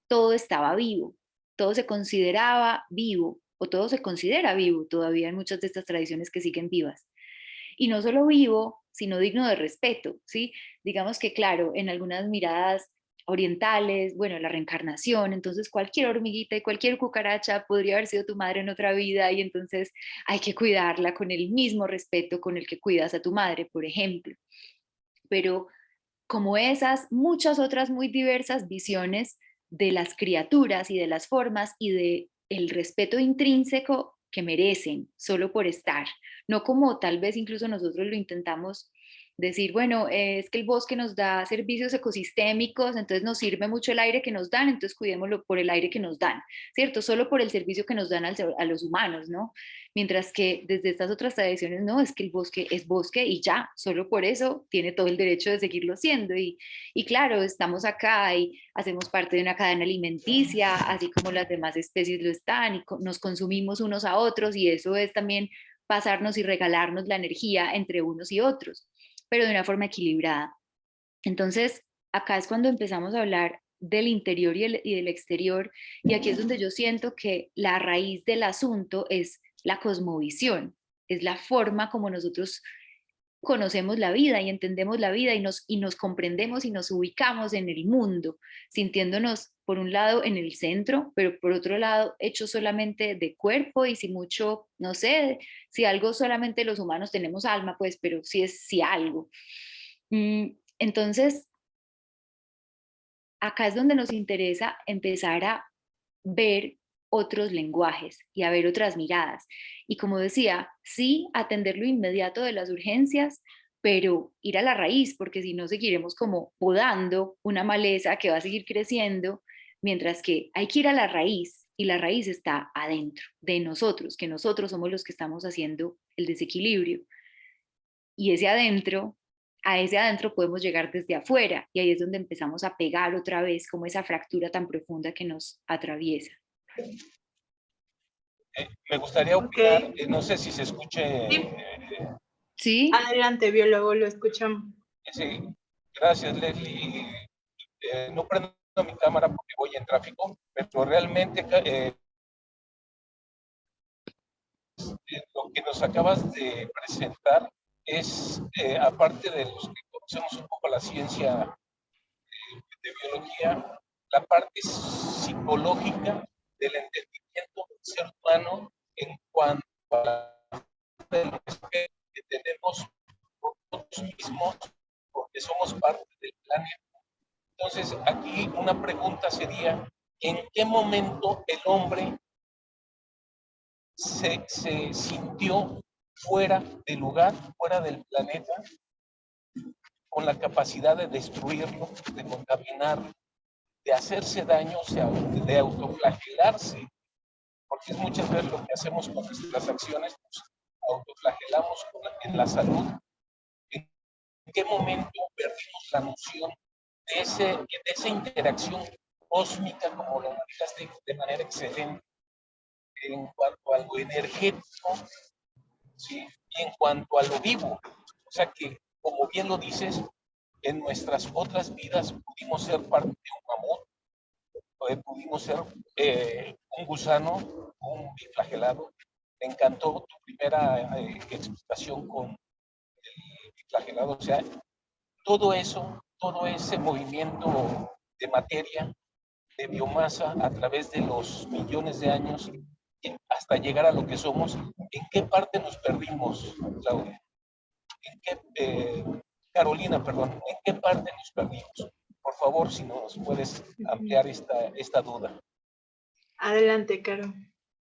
Todo estaba vivo, todo se consideraba vivo, o todo se considera vivo todavía en muchas de estas tradiciones que siguen vivas. Y no solo vivo sino digno de respeto, ¿sí? Digamos que, claro, en algunas miradas orientales, bueno, la reencarnación, entonces cualquier hormiguita y cualquier cucaracha podría haber sido tu madre en otra vida y entonces hay que cuidarla con el mismo respeto con el que cuidas a tu madre, por ejemplo. Pero como esas, muchas otras muy diversas visiones de las criaturas y de las formas y de el respeto intrínseco que merecen solo por estar, no como tal vez incluso nosotros lo intentamos decir, bueno, es que el bosque nos da servicios ecosistémicos, entonces nos sirve mucho el aire que nos dan, entonces cuidémoslo por el aire que nos dan, ¿cierto? Solo por el servicio que nos dan a los humanos, ¿no? Mientras que desde estas otras tradiciones, no, es que el bosque es bosque y ya, solo por eso tiene todo el derecho de seguirlo siendo. Y claro, estamos acá y hacemos parte de una cadena alimenticia, así como las demás especies lo están, y nos consumimos unos a otros, y eso es también pasarnos y regalarnos la energía entre unos y otros, pero de una forma equilibrada. Entonces, acá es cuando empezamos a hablar del interior y del exterior, y aquí es donde yo siento que la raíz del asunto es la cosmovisión, es la forma como nosotros conocemos la vida y entendemos la vida y nos comprendemos y nos ubicamos en el mundo, sintiéndonos por un lado en el centro, pero por otro lado hechos solamente de cuerpo y si mucho, no sé, si algo solamente los humanos tenemos alma, pues, pero si es si algo. Entonces, acá es donde nos interesa empezar a ver otros lenguajes y a ver otras miradas. Y como decía, sí, atender lo inmediato de las urgencias, pero ir a la raíz, porque si no seguiremos como podando una maleza que va a seguir creciendo, mientras que hay que ir a la raíz y la raíz está adentro de nosotros, que nosotros somos los que estamos haciendo el desequilibrio. Y ese adentro, a ese adentro podemos llegar desde afuera y ahí es donde empezamos a pegar otra vez como esa fractura tan profunda que nos atraviesa. Me gustaría opinar, no sé si se escuche. Sí. Adelante, biólogo, lo escuchamos. Sí, gracias, Leslie. No prendo mi cámara porque voy en tráfico, pero realmente lo que nos acabas de presentar es, aparte de los que conocemos un poco la ciencia de biología, la parte psicológica del entendimiento del ser humano en cuanto a el respeto que tenemos por nosotros mismos, porque somos parte del planeta. Entonces, aquí una pregunta sería, ¿en qué momento el hombre se sintió fuera del lugar, fuera del planeta, con la capacidad de destruirlo, de contaminarlo, de hacerse daño, o sea, de autoflagelarse? Porque es muchas veces lo que hacemos con nuestras acciones, pues autoflagelamos en la salud. ¿En qué momento perdimos la noción de esa interacción cósmica, como lo manejaste de manera excelente, en cuanto a lo energético, ¿sí? Y en cuanto a lo vivo? O sea que, como bien lo dices, en nuestras otras vidas pudimos ser parte de un mamut, pudimos ser un gusano, un biflagelado. Me encantó tu primera explicación con el biflagelado. O sea, todo eso, todo ese movimiento de materia, de biomasa a través de los millones de años hasta llegar a lo que somos, ¿en qué parte nos perdimos, Claudia? Carolina, perdón, ¿en qué parte nos perdimos? Por favor, si nos puedes ampliar esta duda. Adelante, Caro.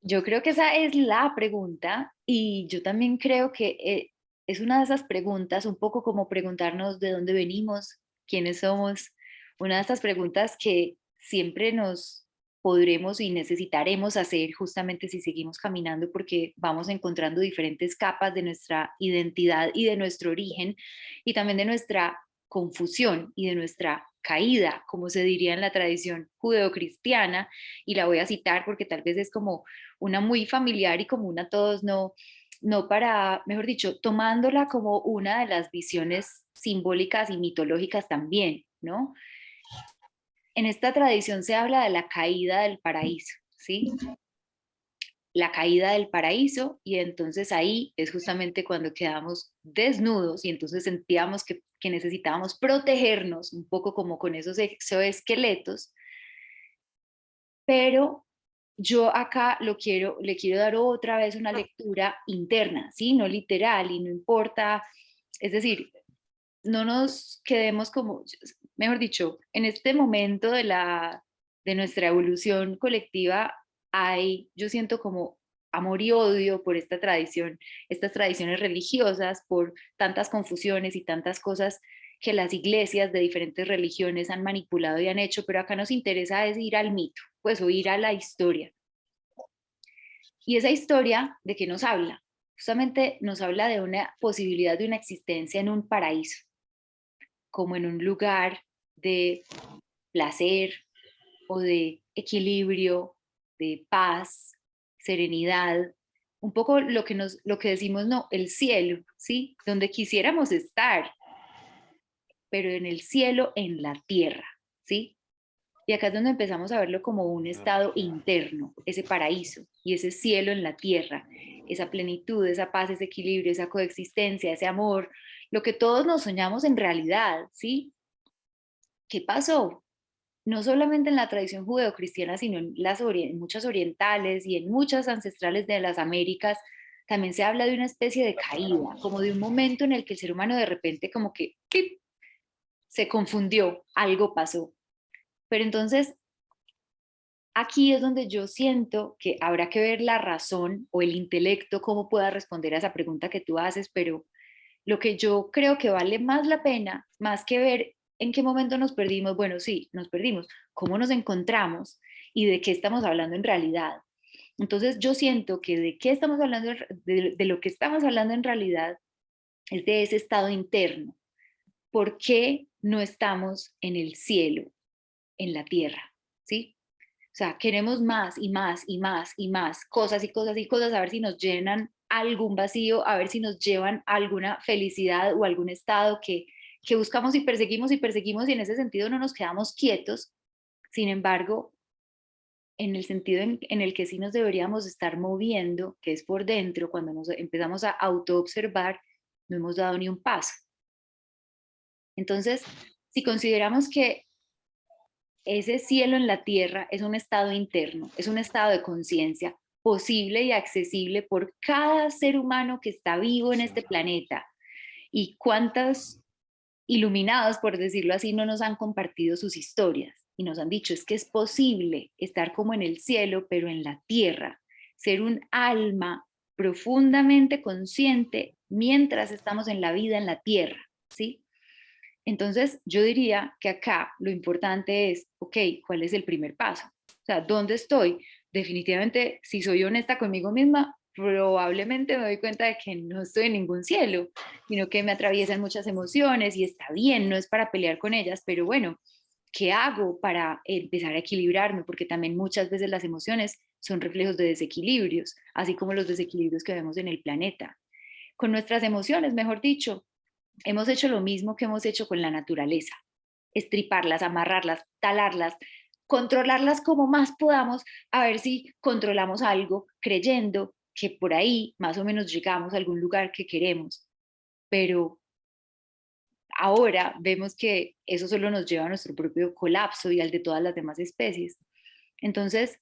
Yo creo que esa es la pregunta y yo también creo que es una de esas preguntas, un poco como preguntarnos de dónde venimos, quiénes somos, una de esas preguntas que siempre nos podremos y necesitaremos hacer justamente si seguimos caminando porque vamos encontrando diferentes capas de nuestra identidad y de nuestro origen y también de nuestra confusión y de nuestra caída, como se diría en la tradición judeocristiana, y la voy a citar porque tal vez es como una muy familiar y común a todos, no para, mejor dicho, tomándola como una de las visiones simbólicas y mitológicas también, ¿no? En esta tradición se habla de la caída del paraíso, ¿sí? la caída del paraíso, y entonces ahí es justamente cuando quedamos desnudos y entonces sentíamos que necesitábamos protegernos un poco como con esos exoesqueletos, pero yo acá le quiero dar otra vez una lectura interna, ¿sí? No literal, y no importa, es decir, no nos quedemos como, mejor dicho, en este momento de nuestra evolución colectiva yo siento como amor y odio por esta tradición, estas tradiciones religiosas, por tantas confusiones y tantas cosas que las iglesias de diferentes religiones han manipulado y han hecho, pero acá nos interesa es ir al mito, pues, o ir a la historia. Y esa historia, ¿de qué nos habla? Justamente nos habla de una posibilidad de una existencia en un paraíso, como en un lugar de placer o de equilibrio, de paz, serenidad, un poco lo que decimos, no, el cielo, ¿sí? Donde quisiéramos estar, pero en el cielo, en la tierra, ¿sí? Y acá es donde empezamos a verlo como un estado interno, ese paraíso y ese cielo en la tierra, esa plenitud, esa paz, ese equilibrio, esa coexistencia, ese amor, lo que todos nos soñamos en realidad, ¿sí? ¿Qué pasó? No solamente en la tradición judeocristiana, sino en muchas orientales y en muchas ancestrales de las Américas, también se habla de una especie de caída, como de un momento en el que el ser humano de repente como que ¡pip!, se confundió, algo pasó. Pero entonces, aquí es donde yo siento que habrá que ver la razón o el intelecto, cómo pueda responder a esa pregunta que tú haces, pero lo que yo creo que vale más la pena, más que ver en qué momento nos perdimos, bueno, sí, nos perdimos, cómo nos encontramos y de qué estamos hablando en realidad. Entonces yo siento que de qué estamos hablando, de lo que estamos hablando en realidad es de ese estado interno. ¿Por qué no estamos en el cielo, en la tierra? ¿Sí? O sea, queremos más y más y más y más cosas y cosas y cosas, a ver si nos llenan algún vacío, a ver si nos llevan a alguna felicidad o algún estado que buscamos y perseguimos y en ese sentido no nos quedamos quietos. Sin embargo, en el sentido en el que sí nos deberíamos estar moviendo, que es por dentro, cuando nos empezamos a autoobservar, no hemos dado ni un paso. Entonces, si consideramos que ese cielo en la tierra es un estado interno, es un estado de conciencia posible y accesible por cada ser humano que está vivo en este planeta. Y cuántos iluminados, por decirlo así, no nos han compartido sus historias y nos han dicho, es que es posible estar como en el cielo, pero en la tierra, ser un alma profundamente consciente mientras estamos en la vida en la tierra, ¿sí? Entonces, yo diría que acá lo importante es, ok, ¿cuál es el primer paso? O sea, ¿dónde estoy? Definitivamente, si soy honesta conmigo misma, probablemente me doy cuenta de que no estoy en ningún cielo, sino que me atraviesan muchas emociones y está bien, no es para pelear con ellas, pero bueno, ¿qué hago para empezar a equilibrarme? Porque también muchas veces las emociones son reflejos de desequilibrios, así como los desequilibrios que vemos en el planeta. Con nuestras emociones, mejor dicho, hemos hecho lo mismo que hemos hecho con la naturaleza, estriparlas, amarrarlas, talarlas, controlarlas como más podamos, a ver si controlamos algo, creyendo que por ahí más o menos llegamos a algún lugar que queremos. Pero ahora vemos que eso solo nos lleva a nuestro propio colapso y al de todas las demás especies. Entonces,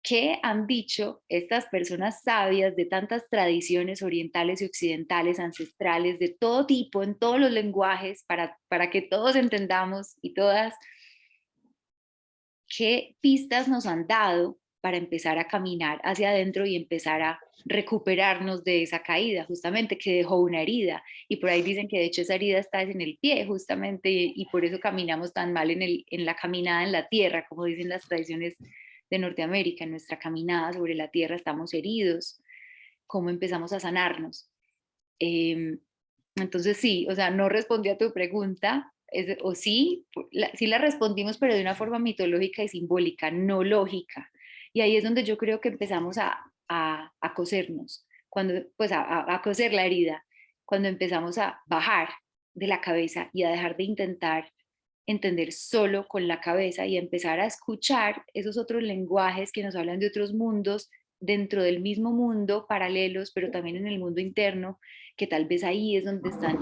¿qué han dicho estas personas sabias de tantas tradiciones orientales y occidentales, ancestrales, de todo tipo, en todos los lenguajes, para que todos entendamos y todas? ¿Qué pistas nos han dado para empezar a caminar hacia adentro y empezar a recuperarnos de esa caída, justamente que dejó una herida? Y por ahí dicen que de hecho esa herida está en el pie, justamente, y por eso caminamos tan mal en la caminada en la tierra, como dicen las tradiciones de Norteamérica. En nuestra caminada sobre la tierra estamos heridos. ¿Cómo empezamos a sanarnos? Entonces sí, o sea, no respondí a tu pregunta, o sí, sí la respondimos, pero de una forma mitológica y simbólica, no lógica. Y ahí es donde yo creo que empezamos a cosernos, cuando, pues a coser la herida, cuando empezamos a bajar de la cabeza y a dejar de intentar entender solo con la cabeza y empezar a escuchar esos otros lenguajes que nos hablan de otros mundos dentro del mismo mundo, paralelos, pero también en el mundo interno, que tal vez ahí es donde están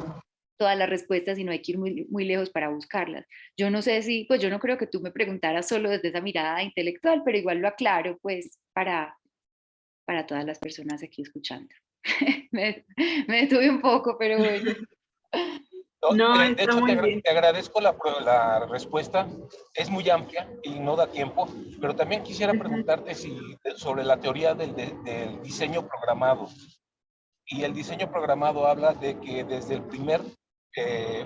todas las respuestas y no hay que ir muy, muy lejos para buscarlas. Yo no sé si, pues yo no creo que tú me preguntaras solo desde esa mirada intelectual, pero igual lo aclaro pues para todas las personas aquí escuchando. me detuve un poco, pero bueno. No, No, de está hecho, muy bien. te agradezco la respuesta. Es muy amplia y no da tiempo, pero también quisiera preguntarte sobre la teoría del diseño programado. Y el diseño programado habla de que desde el primer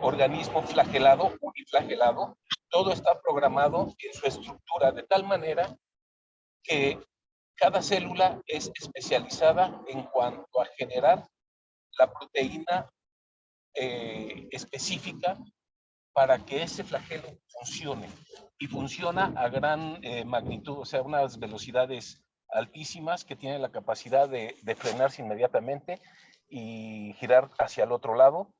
organismo flagelado, uniflagelado, todo está programado en su estructura de tal manera que cada célula es especializada en cuanto a generar la proteína específica para que ese flagelo funcione. Y funciona a gran magnitud, o sea, unas velocidades altísimas que tienen la capacidad de frenarse inmediatamente y girar hacia el otro lado.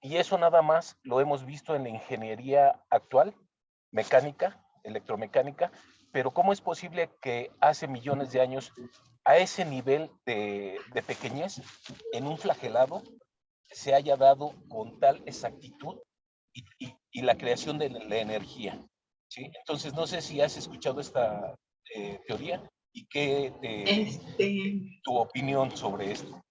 Y eso nada más lo hemos visto en la ingeniería actual, mecánica, electromecánica, pero ¿cómo es posible que hace millones de años, a ese nivel de pequeñez, en un flagelado, se haya dado con tal exactitud y la creación de la energía? ¿Sí? Entonces, no sé si has escuchado esta teoría y tu opinión sobre esto.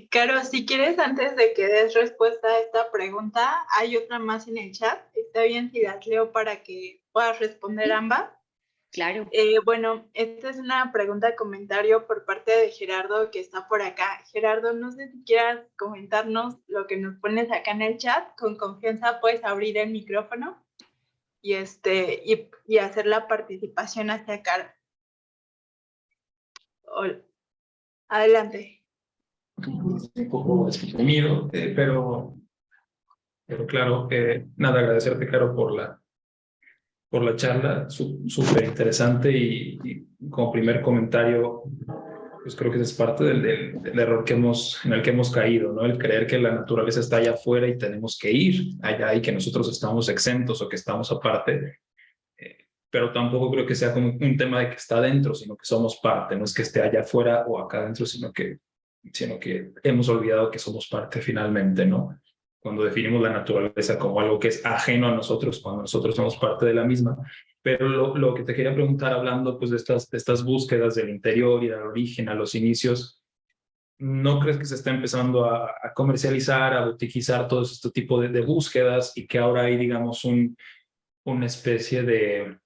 Caro, si quieres, antes de que des respuesta a esta pregunta, hay otra más en el chat. ¿Está bien si las leo para que puedas responder ambas? Claro. Bueno, esta es una pregunta, comentario por parte de Gerardo que está por acá. Gerardo, no sé si quieras comentarnos lo que nos pones acá en el chat. Con confianza puedes abrir el micrófono y, y hacer la participación hacia acá. Adelante. Un poco exprimido, pero claro, nada, agradecerte, Caro, por la charla, súper interesante y como primer comentario, pues creo que ese es parte del error en el que hemos caído, ¿no? El creer que la naturaleza está allá afuera y tenemos que ir allá y que nosotros estamos exentos o que estamos aparte, pero tampoco creo que sea como un tema de que está adentro, sino que somos parte, no es que esté allá afuera o acá adentro, sino que hemos olvidado que somos parte finalmente, ¿no? Cuando definimos la naturaleza como algo que es ajeno a nosotros, cuando nosotros somos parte de la misma. Pero lo que te quería preguntar, hablando pues de estas búsquedas del interior y del origen, a los inicios, ¿no crees que se está empezando a comercializar, a boutiquizar todo este tipo de búsquedas y que ahora hay, digamos, una especie de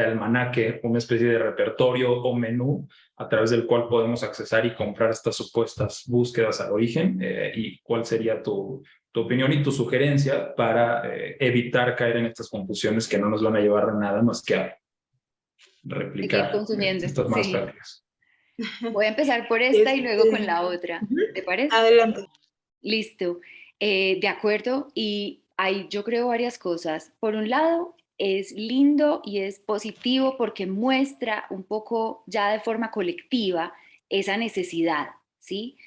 almanaque, una especie de repertorio o menú a través del cual podemos accesar y comprar estas supuestas búsquedas al origen? ¿Y cuál sería tu opinión y tu sugerencia para evitar caer en estas confusiones que no nos van a llevar a nada más que a Seguir replicar consumiendo. estas más Sí. prácticas? Voy a empezar por esta y luego con la otra. ¿Te parece? Adelante. Listo. De acuerdo. Y hay, yo creo, varias cosas. Por un lado, es lindo y es positivo porque muestra un poco ya de forma colectiva esa necesidad, ¿sí?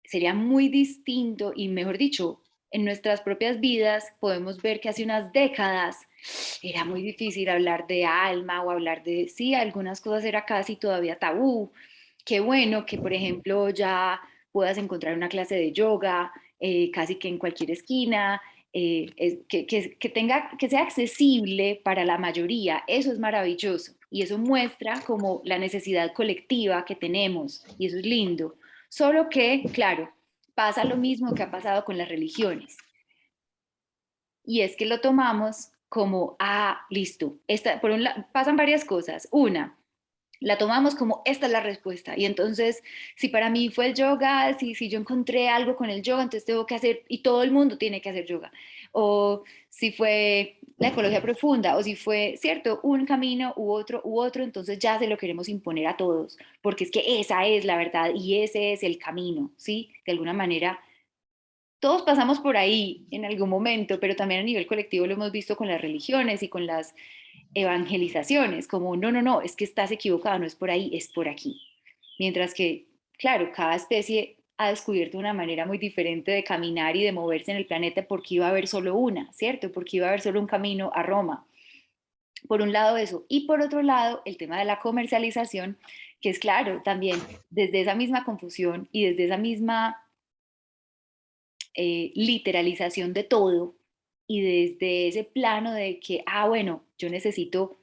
Sería muy distinto y, mejor dicho, en nuestras propias vidas podemos ver que hace unas décadas era muy difícil hablar de alma o hablar de, sí, algunas cosas era casi todavía tabú. Qué bueno que, por ejemplo, ya puedas encontrar una clase de yoga casi que en cualquier esquina, que sea accesible para la mayoría. Eso es maravilloso y eso muestra como la necesidad colectiva que tenemos y eso es lindo. Solo que, claro, pasa lo mismo que ha pasado con las religiones. Y es que lo tomamos como, listo. Pasan varias cosas. Una, la tomamos como esta es la respuesta. Y entonces, si para mí fue el yoga, si yo encontré algo con el yoga, entonces tengo que hacer, y todo el mundo tiene que hacer yoga. O si fue la ecología profunda, o si fue, cierto, un camino u otro, entonces ya se lo queremos imponer a todos, porque es que esa es la verdad y ese es el camino, ¿sí? De alguna manera todos pasamos por ahí en algún momento, pero también a nivel colectivo lo hemos visto con las religiones y con las evangelizaciones, como no, es que estás equivocado, no es por ahí, es por aquí. Mientras que, claro, cada especie ha descubierto una manera muy diferente de caminar y de moverse en el planeta porque iba a haber solo una, ¿cierto? Porque iba a haber solo un camino a Roma. Por un lado eso, y por otro lado el tema de la comercialización, que es claro, también desde esa misma confusión y desde esa misma literalización de todo y desde ese plano de que, bueno, yo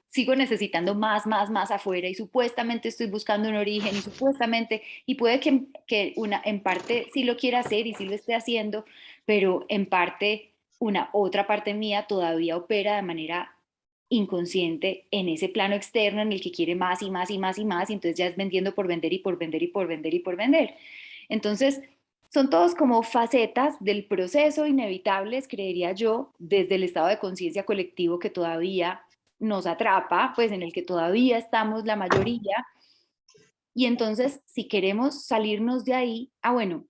sigo necesitando más afuera y supuestamente estoy buscando un origen y supuestamente, y puede que en parte sí lo quiera hacer y sí lo esté haciendo, pero en parte una otra parte mía todavía opera de manera inconsciente en ese plano externo en el que quiere más y más y más y más, y entonces ya es vendiendo por vender y por vender y por vender y por vender. Entonces, son todos como facetas del proceso inevitables, creería yo, desde el estado de conciencia colectivo que todavía nos atrapa, pues en el que todavía estamos la mayoría. Y entonces, si queremos salirnos de ahí, bueno,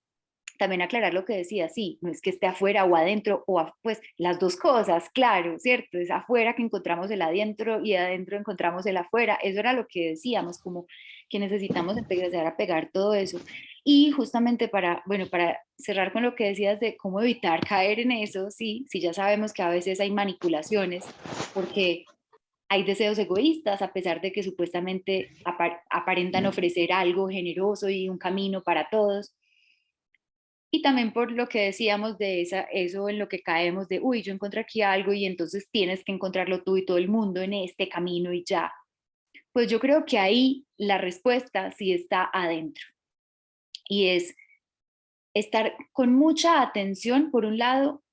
también aclarar lo que decía, sí, no es que esté afuera o adentro, pues las dos cosas, claro, ¿cierto? Es afuera que encontramos el adentro y adentro encontramos el afuera. Eso era lo que decíamos, como que necesitamos empezar a pegar todo eso. Y justamente para cerrar con lo que decías de cómo evitar caer en eso, sí, ya sabemos que a veces hay manipulaciones, porque hay deseos egoístas, a pesar de que supuestamente aparentan ofrecer algo generoso y un camino para todos. Y también por lo que decíamos de eso en lo que caemos de, uy, yo encontré aquí algo y entonces tienes que encontrarlo tú y todo el mundo en este camino y ya. Pues yo creo que ahí la respuesta sí está adentro. Y es estar con mucha atención, por un lado,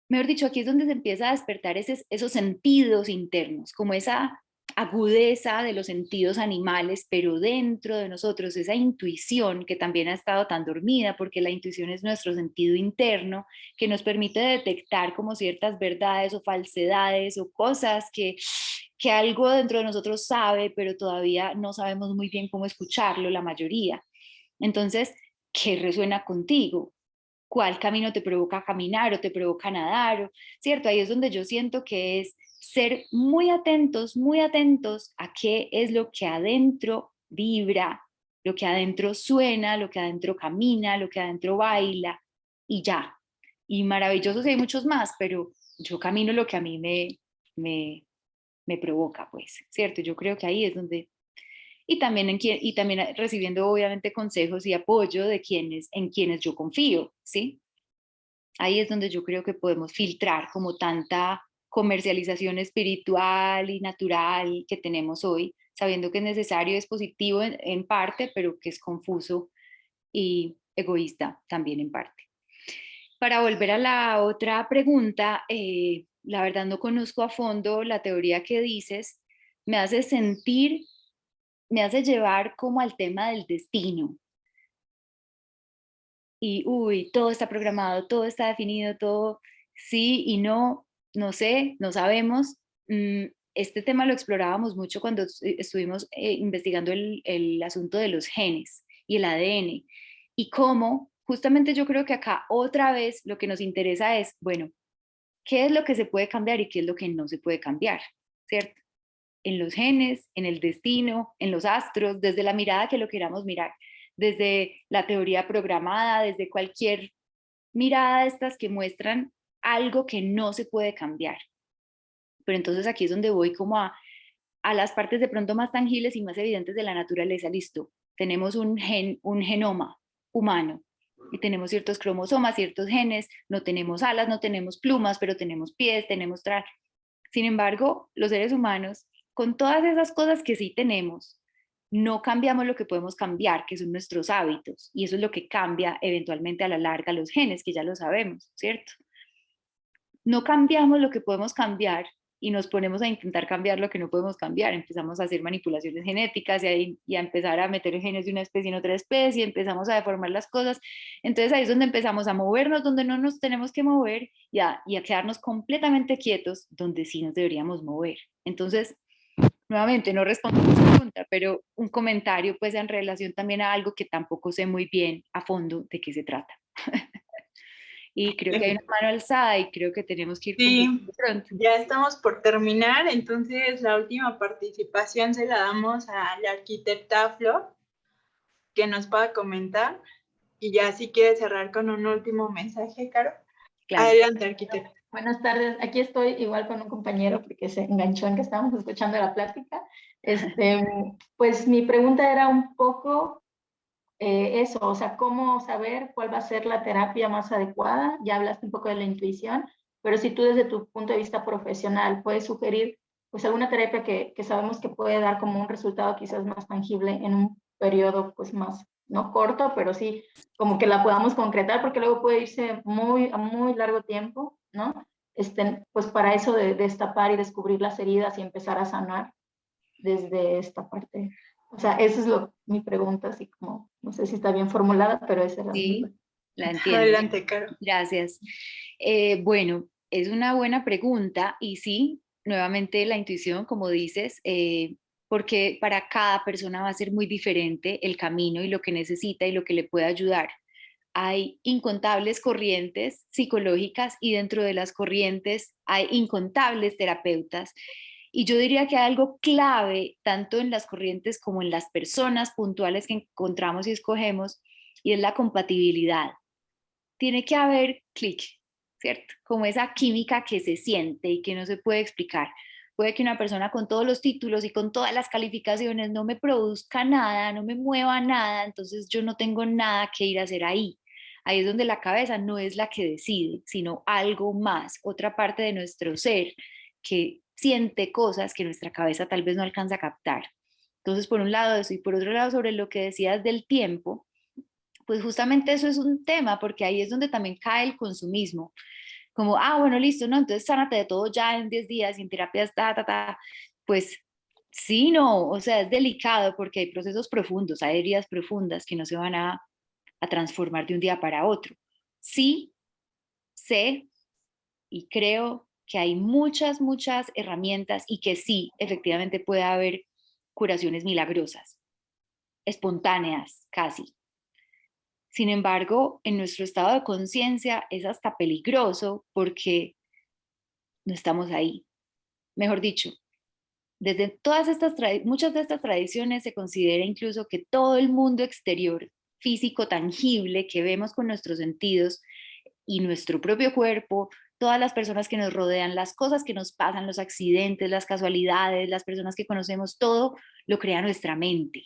mejor dicho, aquí es donde se empieza a despertar esos sentidos internos, como esa agudeza de los sentidos animales, pero dentro de nosotros, esa intuición que también ha estado tan dormida, porque la intuición es nuestro sentido interno, que nos permite detectar como ciertas verdades o falsedades o cosas que algo dentro de nosotros sabe, pero todavía no sabemos muy bien cómo escucharlo, la mayoría. Entonces, ¿qué resuena contigo? ¿Cuál camino te provoca caminar o te provoca nadar? ¿Cierto? Ahí es donde yo siento que es ser muy atentos a qué es lo que adentro vibra, lo que adentro suena, lo que adentro camina, lo que adentro baila y ya. Y maravillosos hay muchos más, pero yo camino lo que a mí me provoca, pues, ¿cierto? Yo creo que ahí es donde y también, y también recibiendo obviamente consejos y apoyo de en quienes yo confío, ¿sí? Ahí es donde yo creo que podemos filtrar como tanta comercialización espiritual y natural que tenemos hoy, sabiendo que es necesario, es positivo en parte, pero que es confuso y egoísta también en parte. Para volver a la otra pregunta, la verdad no conozco a fondo la teoría que dices, me hace sentir, me hace llevar como al tema del destino. Y, uy, todo está programado, todo está definido, todo sí y no, no sé, no sabemos. Este tema lo explorábamos mucho cuando estuvimos investigando el asunto de los genes y el ADN. Y cómo, justamente yo creo que acá otra vez lo que nos interesa es, bueno, ¿qué es lo que se puede cambiar y qué es lo que no se puede cambiar? ¿Cierto? En los genes, en el destino, en los astros, desde la mirada que lo queramos mirar, desde la teoría programada, desde cualquier mirada de estas que muestran algo que no se puede cambiar. Pero entonces aquí es donde voy como a las partes de pronto más tangibles y más evidentes de la naturaleza. Listo, tenemos un genoma humano y tenemos ciertos cromosomas, ciertos genes, no tenemos alas, no tenemos plumas, pero tenemos pies, tenemos Sin embargo, los seres humanos, con todas esas cosas que sí tenemos, no cambiamos lo que podemos cambiar, que son nuestros hábitos, y eso es lo que cambia eventualmente a la larga los genes, que ya lo sabemos, ¿cierto? No cambiamos lo que podemos cambiar y nos ponemos a intentar cambiar lo que no podemos cambiar. Empezamos a hacer manipulaciones genéticas y a empezar a meter genes de una especie en otra especie, empezamos a deformar las cosas. Entonces ahí es donde empezamos a movernos donde no nos tenemos que mover y a quedarnos completamente quietos donde sí nos deberíamos mover. Entonces, nuevamente, no respondo a tu pregunta, pero un comentario pues en relación también a algo que tampoco sé muy bien a fondo de qué se trata. Y creo que hay una mano alzada y creo que tenemos que ir Sí, pronto. ya estamos por terminar, entonces la última participación se la damos a la arquitecta Flo, que nos pueda comentar, y ya si quiere cerrar con un último mensaje, Caro. Claro. Adelante, arquitecta. Buenas tardes, aquí estoy igual con un compañero porque se enganchó en que estábamos escuchando la plática. Pues mi pregunta era un poco eso, o sea, cómo saber cuál va a ser la terapia más adecuada. Ya hablaste un poco de la intuición, pero si tú desde tu punto de vista profesional puedes sugerir pues alguna terapia que sabemos que puede dar como un resultado quizás más tangible en un periodo pues más, no corto, pero sí como que la podamos concretar, porque luego puede irse a muy largo tiempo, ¿no? Pues para eso de destapar y descubrir las heridas y empezar a sanar desde esta parte. O sea, esa es mi pregunta, así como, no sé si está bien formulada, pero esa era mi Sí, pregunta. la entiendo. Adelante, Caro. Gracias. Bueno, es una buena pregunta y sí, nuevamente la intuición, como dices, porque para cada persona va a ser muy diferente el camino y lo que necesita y lo que le puede ayudar. Hay incontables corrientes psicológicas y dentro de las corrientes hay incontables terapeutas. Y yo diría que hay algo clave tanto en las corrientes como en las personas puntuales que encontramos y escogemos, y es la compatibilidad. Tiene que haber clic, ¿cierto? Como esa química que se siente y que no se puede explicar. Puede que una persona con todos los títulos y con todas las calificaciones no me produzca nada, no me mueva nada, entonces yo no tengo nada que ir a hacer ahí. Ahí es donde la cabeza no es la que decide, sino algo más, otra parte de nuestro ser que siente cosas que nuestra cabeza tal vez no alcanza a captar. Entonces, por un lado eso, y por otro lado, sobre lo que decías del tiempo, pues justamente eso es un tema, porque ahí es donde también cae el consumismo. Como, bueno, listo, ¿no? Entonces sánate de todo ya en 10 días y en terapias, Pues sí, no, o sea, es delicado porque hay procesos profundos, hay heridas profundas que no se van a transformar de un día para otro. Sí, sé y creo que hay muchas herramientas y que sí, efectivamente puede haber curaciones milagrosas, espontáneas casi. Sin embargo, en nuestro estado de conciencia es hasta peligroso porque no estamos ahí. Mejor dicho, desde muchas de estas tradiciones se considera incluso que todo el mundo exterior, físico, tangible, que vemos con nuestros sentidos y nuestro propio cuerpo, todas las personas que nos rodean, las cosas que nos pasan, los accidentes, las casualidades, las personas que conocemos, todo lo crea nuestra mente,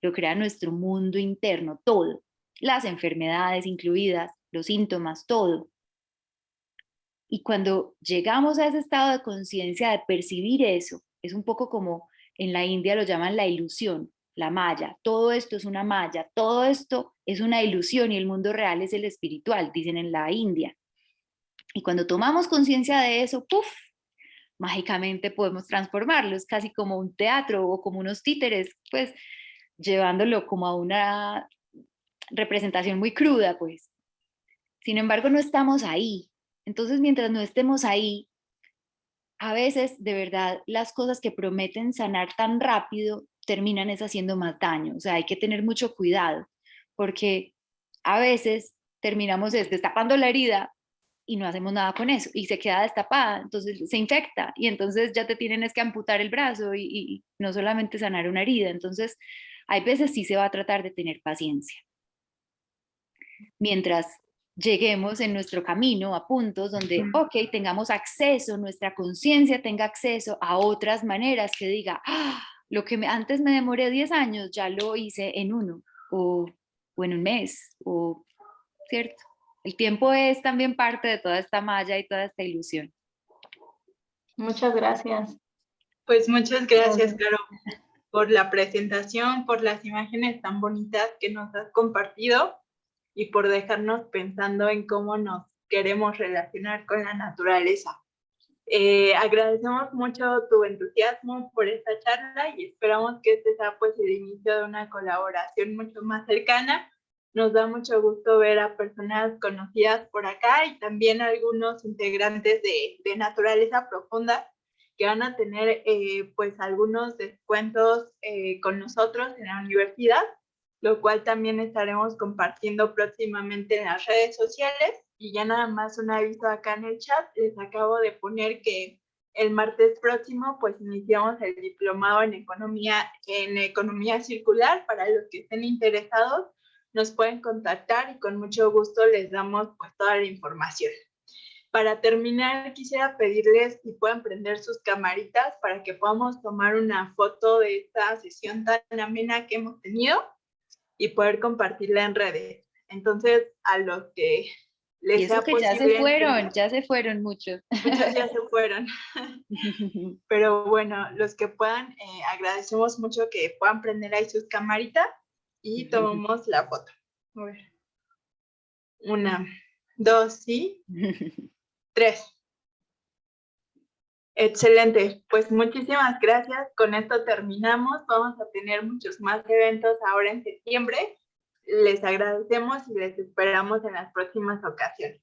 lo crea nuestro mundo interno, todo, las enfermedades incluidas, los síntomas, todo. Y cuando llegamos a ese estado de conciencia de percibir eso, es un poco como en la India lo llaman la ilusión, la maya. Todo esto es una maya, todo esto es una ilusión y el mundo real es el espiritual, dicen en la India. Y cuando tomamos conciencia de eso, ¡puf!, mágicamente podemos transformarlo. Es casi como un teatro o como unos títeres, pues llevándolo como a una representación muy cruda, pues. Sin embargo, no estamos ahí. Entonces, mientras no estemos ahí, a veces, de verdad, las cosas que prometen sanar tan rápido terminan es haciendo más daño. O sea, hay que tener mucho cuidado, porque a veces terminamos destapando la herida y no hacemos nada con eso, y se queda destapada, entonces se infecta, y entonces ya te tienen es que amputar el brazo y no solamente sanar una herida. Entonces, hay veces sí se va a tratar de tener paciencia. Mientras lleguemos en nuestro camino a puntos donde, ok, tengamos acceso, nuestra conciencia tenga acceso a otras maneras que diga, lo que antes me demoré 10 años, ya lo hice en 1 o en un mes, o, ¿cierto? El tiempo es también parte de toda esta malla y toda esta ilusión. Muchas gracias. Pues muchas gracias, Caro, por la presentación, por las imágenes tan bonitas que nos has compartido y por dejarnos pensando en cómo nos queremos relacionar con la naturaleza. Agradecemos mucho tu entusiasmo por esta charla y esperamos que este sea pues el inicio de una colaboración mucho más cercana. Nos da mucho gusto ver a personas conocidas por acá y también algunos integrantes de Naturaleza Profunda que van a tener pues algunos descuentos con nosotros en la universidad, lo cual también estaremos compartiendo próximamente en las redes sociales. Y ya nada más un aviso acá en el chat, les acabo de poner que el martes próximo pues iniciamos el diplomado en economía circular. Para los que estén interesados nos pueden contactar y con mucho gusto les damos pues toda la información. Para terminar, quisiera pedirles si pueden prender sus camaritas para que podamos tomar una foto de esta sesión tan amena que hemos tenido y poder compartirla en redes. Entonces, a los que Y les eso sea que posible, ya se fueron muchos. muchos ya se fueron. Pero bueno, los que puedan, agradecemos mucho que puedan prender ahí sus camaritas y tomamos la foto. A ver. 1, 2, ¿sí? 3. Excelente, pues muchísimas gracias. Con esto terminamos. Vamos a tener muchos más eventos ahora en septiembre. Les agradecemos y les esperamos en las próximas ocasiones.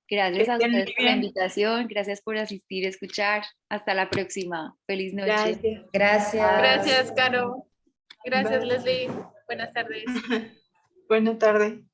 Gracias a Que estén ustedes muy por la bien. invitación, gracias por asistir, escuchar. Hasta la próxima. Feliz noche. Gracias. Gracias. Gracias, Caro. Gracias, Bye. Leslie. Buenas tardes. Buenas tardes.